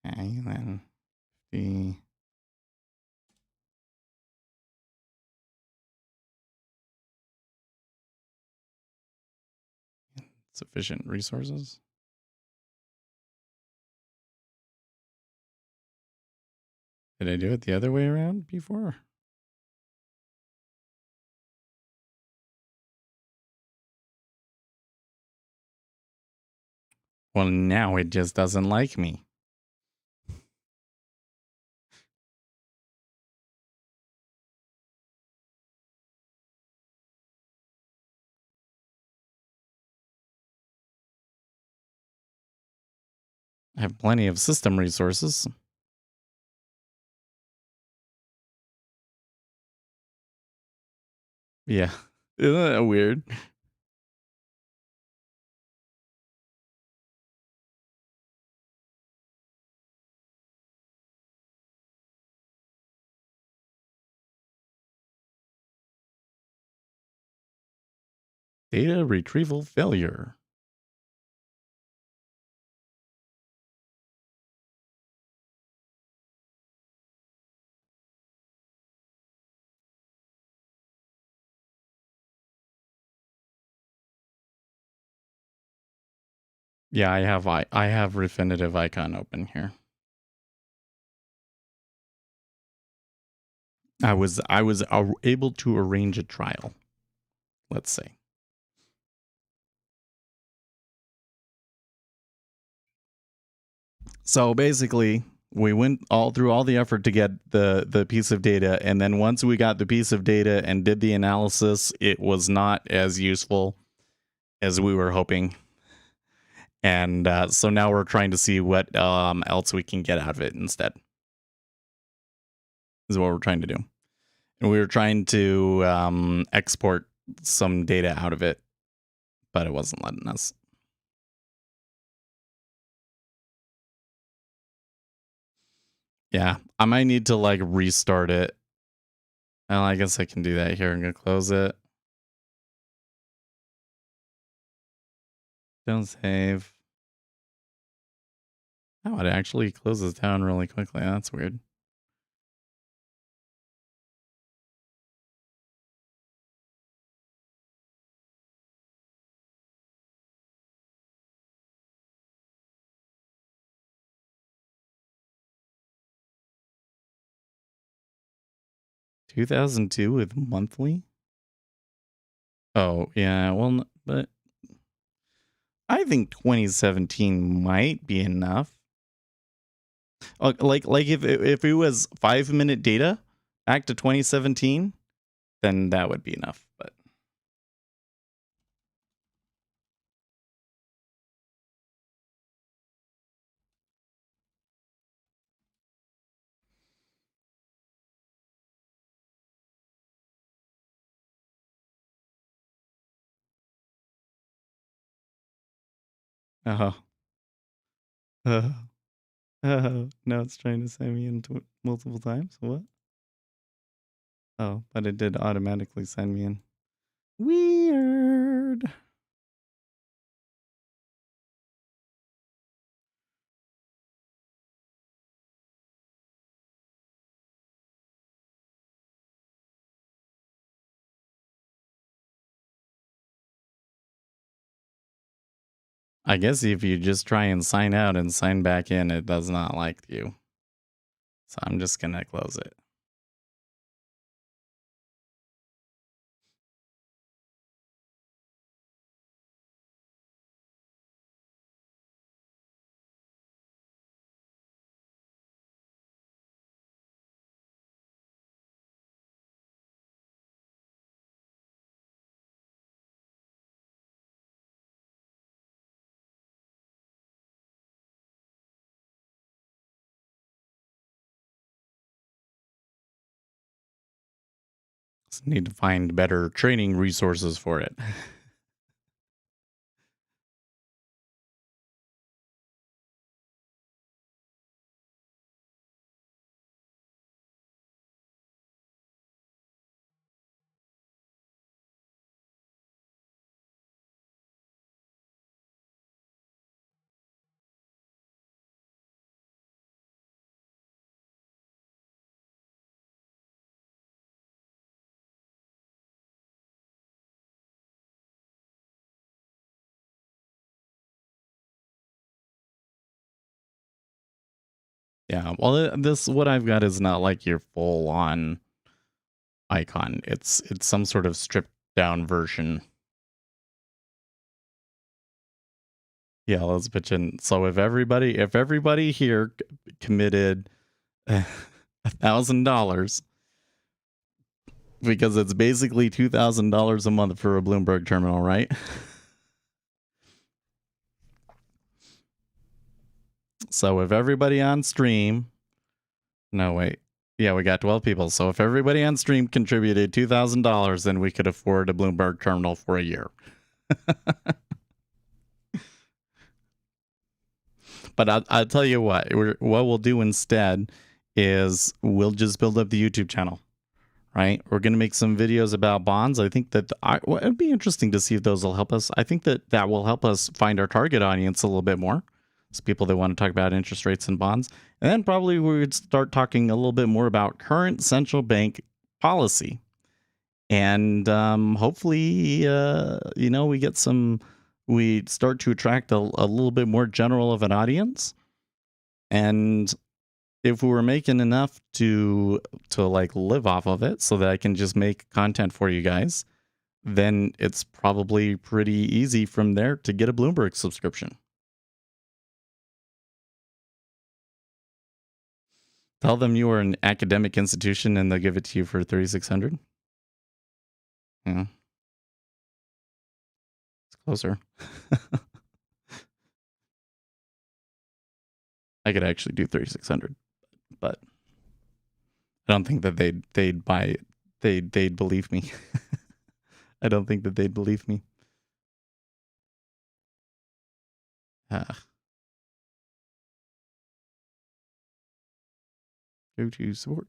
Okay, then the sufficient resources. Did I do it the other way around before? Well, now it just doesn't like me. I have plenty of system resources. Yeah. Isn't that weird? Data retrieval failure. Yeah, I have Refinitiv icon open here. I was able to arrange a trial. Let's say. So basically, we went through all the effort to get the piece of data, and then once we got the piece of data and did the analysis, it was not as useful as we were hoping. And so now we're trying to see what else we can get out of it instead. Is what we're trying to do. And we were trying to export some data out of it, but it wasn't letting us. Yeah, I might need to like restart it. Well, I guess I can do that here. I'm gonna close it. Don't save. Oh, it actually closes down really quickly. That's weird. $2,002 with monthly? Oh, yeah. Well, but I think 2017 might be enough. Like if it was 5-minute data back to 2017, then that would be enough. But no, it's trying to sign me in multiple times. What? Oh, but it did automatically sign me in. Weird. I guess if you just try and sign out and sign back in, it does not like you. So I'm just going to close it. Just need to find better training resources for it. Yeah, well, this what I've got is not like your full on icon. It's some sort of stripped down version. Yeah, let's pitch in. So if everybody here committed $1,000, because it's basically $2,000 a month for a Bloomberg terminal, right? So if everybody on stream, no wait, yeah, we got 12 people. So if everybody on stream contributed $2,000, then we could afford a Bloomberg terminal for a year. But I'll tell you what we'll do instead is we'll just build up the YouTube channel, right? We're going to make some videos about bonds. I think that it'd be interesting to see if those will help us. I think that will help us find our target audience a little bit more. It's people that want to talk about interest rates and bonds. And then probably we would start talking a little bit more about current central bank policy. And hopefully, we get some we start to attract a little bit more general of an audience. And if we were making enough to like live off of it so that I can just make content for you guys, then it's probably pretty easy from there to get a Bloomberg subscription. Tell them you are an academic institution and they'll give it to you for $3,600. Yeah. It's closer. I could actually do $3,600, but I don't think that they'd buy it. They'd believe me. I don't think that they'd believe me. Go to support.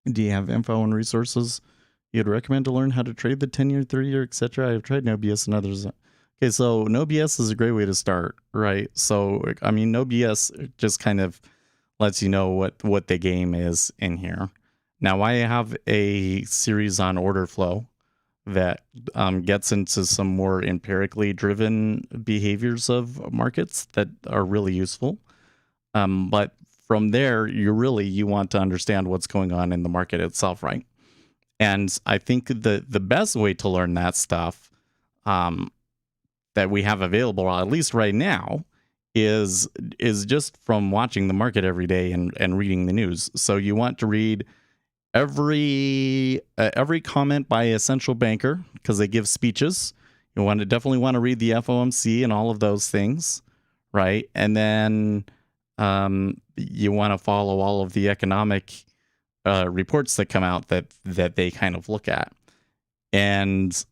Do you have info and resources you'd recommend to learn how to trade the 10-year, 30-year, etc.? I've tried NoBS and others. Okay, so NoBS is a great way to start, right? So, I mean, NoBS just kind of lets you know what the game is in here. Now, I have a series on order flow that gets into some more empirically driven behaviors of markets that are really useful. But from there, you want to understand what's going on in the market itself, right? And I think the best way to learn that stuff that we have available, at least right now, is just from watching the market every day and reading the news. So you want to read every comment by a central banker because they give speeches. You definitely want to read the FOMC and all of those things, right? And then you want to follow all of the economic reports that come out that they kind of look at. And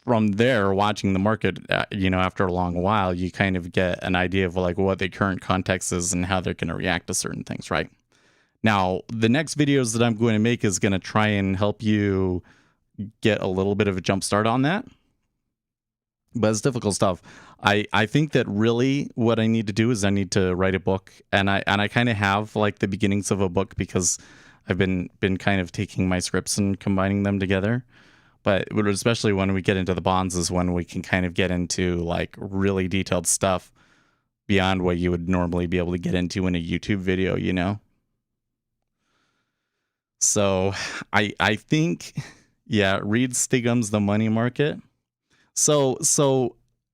from there, watching the market, after a long while, you kind of get an idea of like what the current context is and how they're going to react to certain things, right? Now, the next videos that I'm going to make is going to try and help you get a little bit of a jump start on that. But it's difficult stuff. I think that really what I need to do is I need to write a book, and I kind of have like the beginnings of a book because I've been kind of taking my scripts and combining them together. But especially when we get into the bonds is when we can kind of get into like really detailed stuff beyond what you would normally be able to get into in a YouTube video, So I think, yeah, read Stigum's The Money Market. So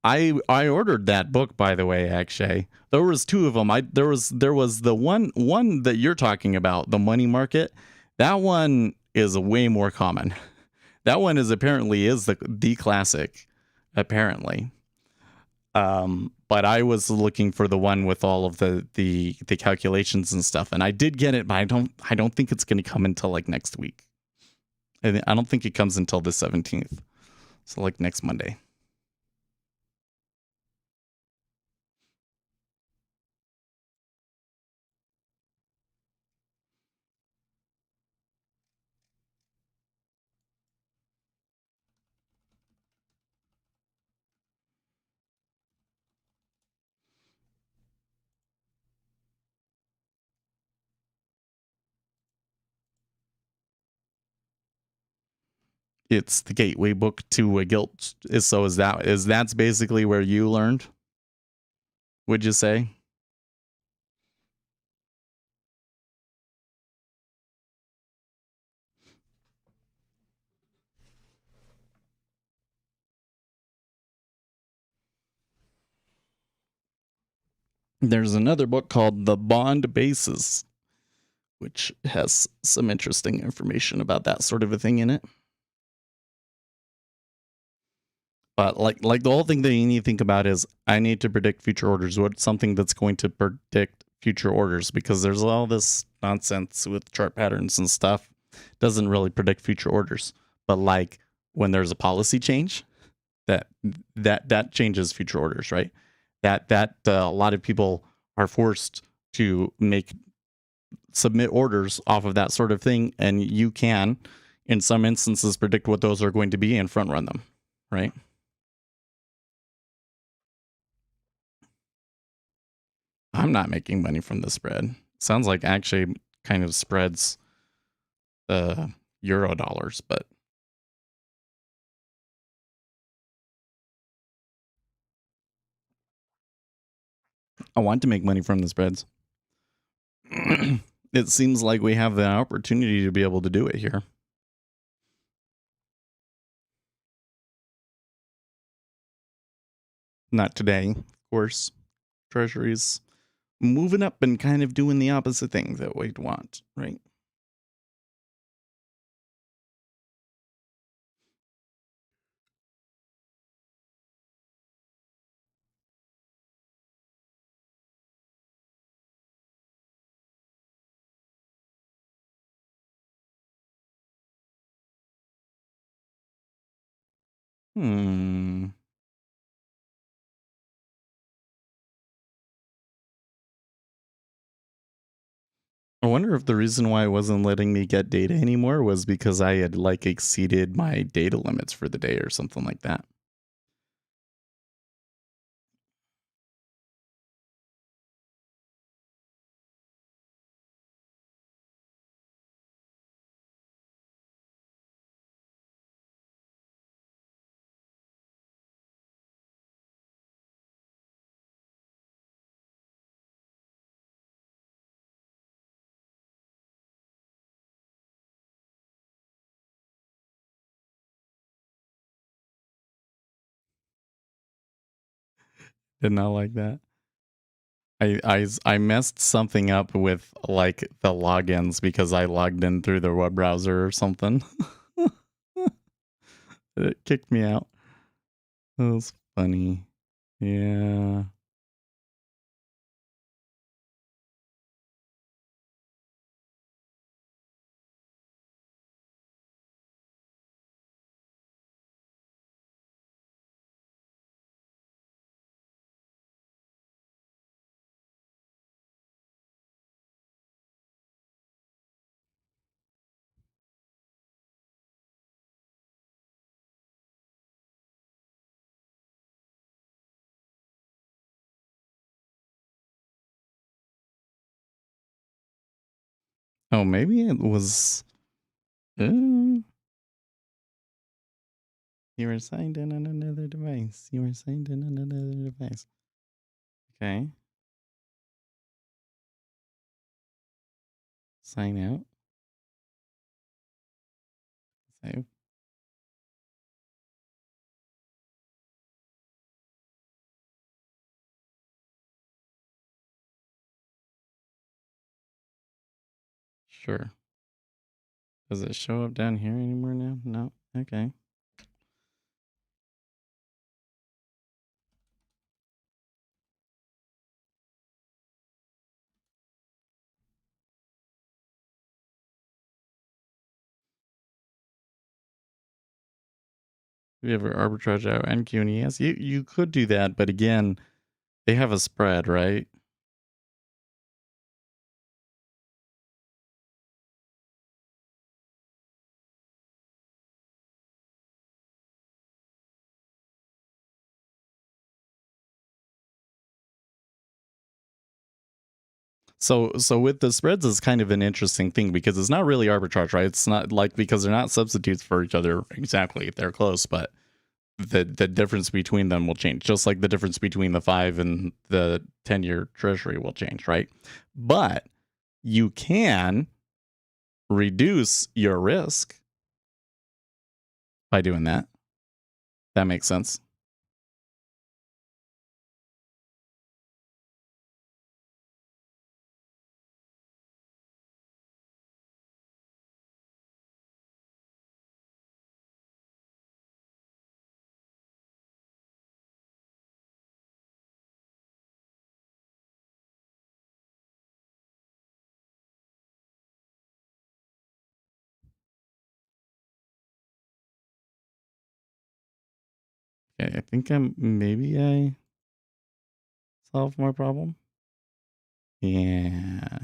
I ordered that book, by the way. Actually, there was two of them. There was the one that you're talking about, The Money Market. That one is way more common. That one is apparently the classic, apparently. But I was looking for the one with all of the calculations and stuff, and I did get it, but I don't think it's going to come until like next week. I don't think it comes until the 17th, so like next Monday. It's the gateway book to a guilt. So that's basically where you learned? Would you say? There's another book called The Bond Basis, which has some interesting information about that sort of a thing in it. But like the whole thing that you need to think about is I need to predict future orders. What's something that's going to predict future orders, because there's all this nonsense with chart patterns and stuff. Doesn't really predict future orders, but like when there's a policy change, that changes future orders, right? That a lot of people are forced to submit orders off of that sort of thing, and you can, in some instances, predict what those are going to be and front run them, right? I'm not making money from the spread. Sounds like actually kind of spreads the euro dollars, but I want to make money from the spreads. It seems like we have the opportunity to be able to do it here. Not today, of course. Treasuries moving up and kind of doing the opposite thing that we'd want, right? I wonder if the reason why it wasn't letting me get data anymore was because I had like exceeded my data limits for the day or something like that. Did not like that. I messed something up with like the logins because I logged in through the web browser or something. It kicked me out. That was funny. Yeah. Oh, maybe it was. You were signed in on another device. You were signed in on another device. Okay. Sign out. Save. Sure. Does it show up down here anymore now? No. Okay. We have arbitrage out and CUNY. Yes, you could do that, but again, they have a spread, right? So with the spreads is kind of an interesting thing because it's not really arbitrage, right? It's not like, because they're not substitutes for each other exactly. They're close, but the difference between them will change, just like the difference between the 5 and the 10-year treasury will change, right? But you can reduce your risk by doing that. That makes sense. Okay, I think maybe I solved my problem. Yeah.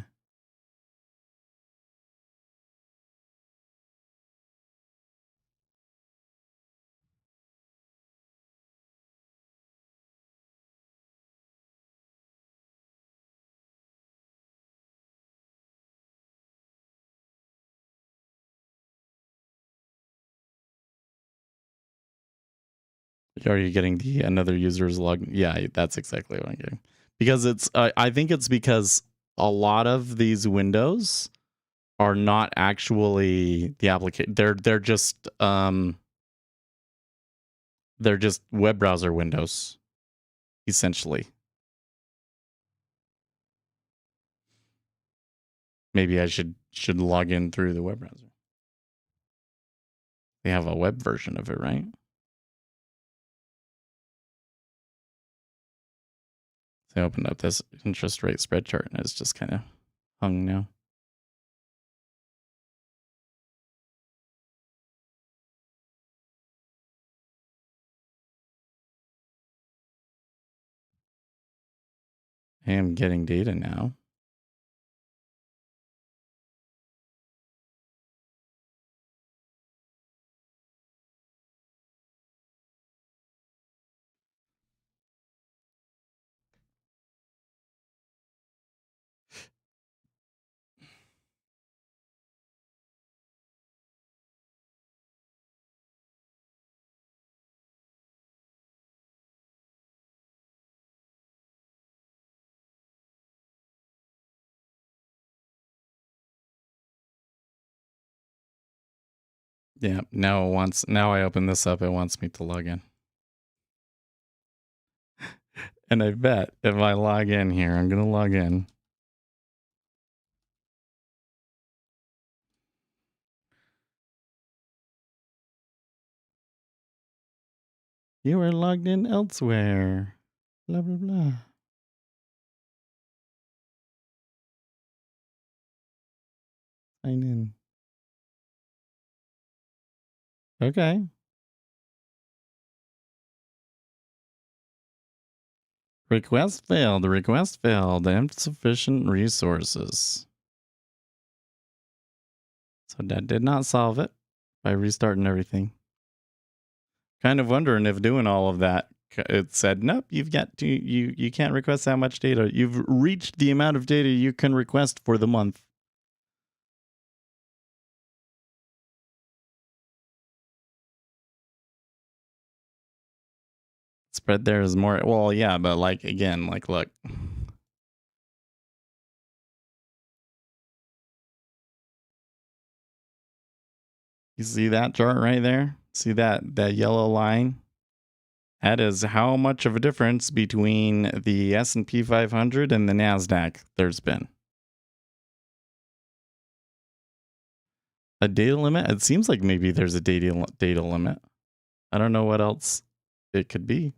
Are you getting the another user's log? Yeah, that's exactly what I'm getting. Because it's, I think it's because a lot of these windows are not actually the application. They're just web browser windows, essentially. Maybe I should log in through the web browser. They have a web version of it, right? So I opened up this interest rate spread chart and it's just kind of hung now. I am getting data now. Yeah, now I open this up, it wants me to log in. And I bet if I log in here, I'm going to log in. You are logged in elsewhere. Blah, blah, blah. Sign in. Okay. Request failed. Request failed. Insufficient resources. So that did not solve it by restarting everything. Kind of wondering if doing all of that, it said, nope, you've got to, you can't request that much data. You've reached the amount of data you can request for the month. Spread there is more. Well, yeah, but like, again, like, look. You see that chart right there? See that yellow line? That is how much of a difference between the S&P 500 and the NASDAQ there's been. A data limit? It seems like maybe there's a data limit. I don't know what else it could be.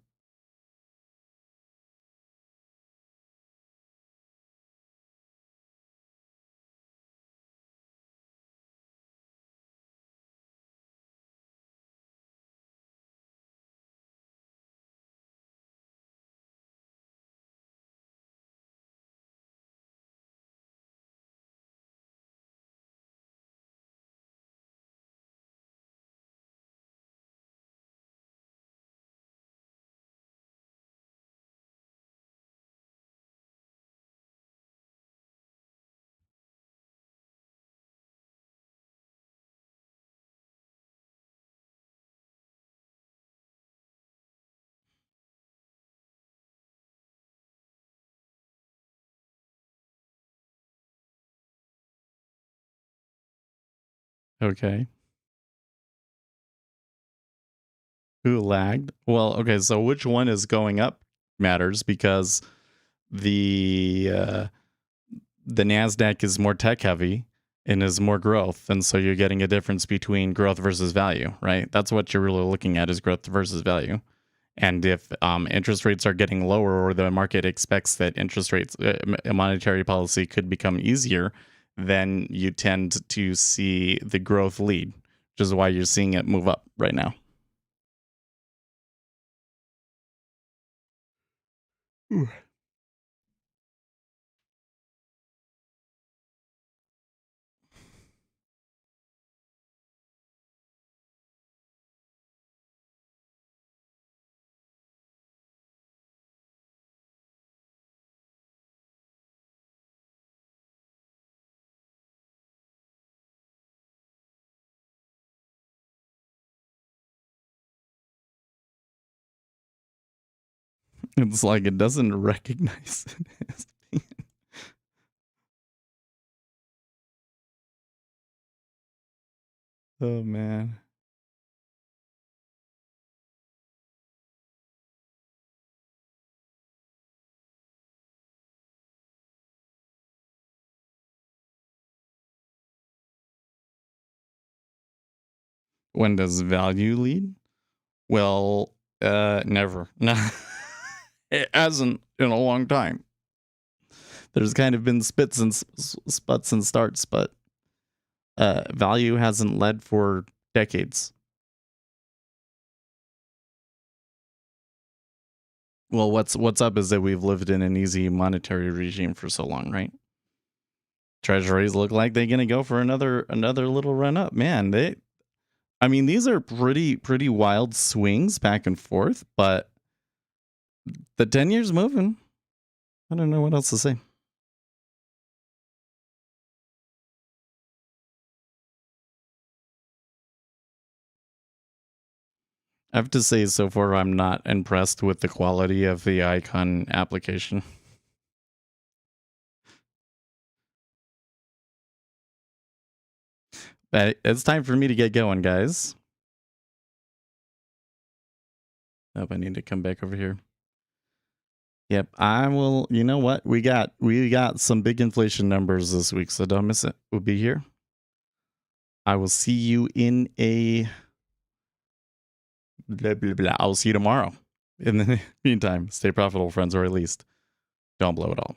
Okay. Who lagged? Well, okay, so which one is going up matters because the NASDAQ is more tech heavy and is more growth. And so you're getting a difference between growth versus value, right? That's what you're really looking at is growth versus value. And if interest rates are getting lower or the market expects that interest rates, monetary policy could become easier, then you tend to see the growth lead, which is why you're seeing it move up right now. It's like it doesn't recognize it as being. Oh man. When does value lead? Well, never. No. It hasn't in a long time. There's kind of been sputs and starts, but value hasn't led for decades. Well, what's up is that we've lived in an easy monetary regime for so long, right? Treasuries look like they're gonna go for another little run up. Man, these are pretty wild swings back and forth, but the 10 years moving. I don't know what else to say. I have to say, so far, I'm not impressed with the quality of the icon application. But it's time for me to get going, guys. Oh, I need to come back over here. Yep, I will. You know what? We got some big inflation numbers this week, so don't miss it. We'll be here. I will see you in a blah, blah, blah. I'll see you tomorrow. In the meantime, stay profitable, friends, or at least don't blow it all.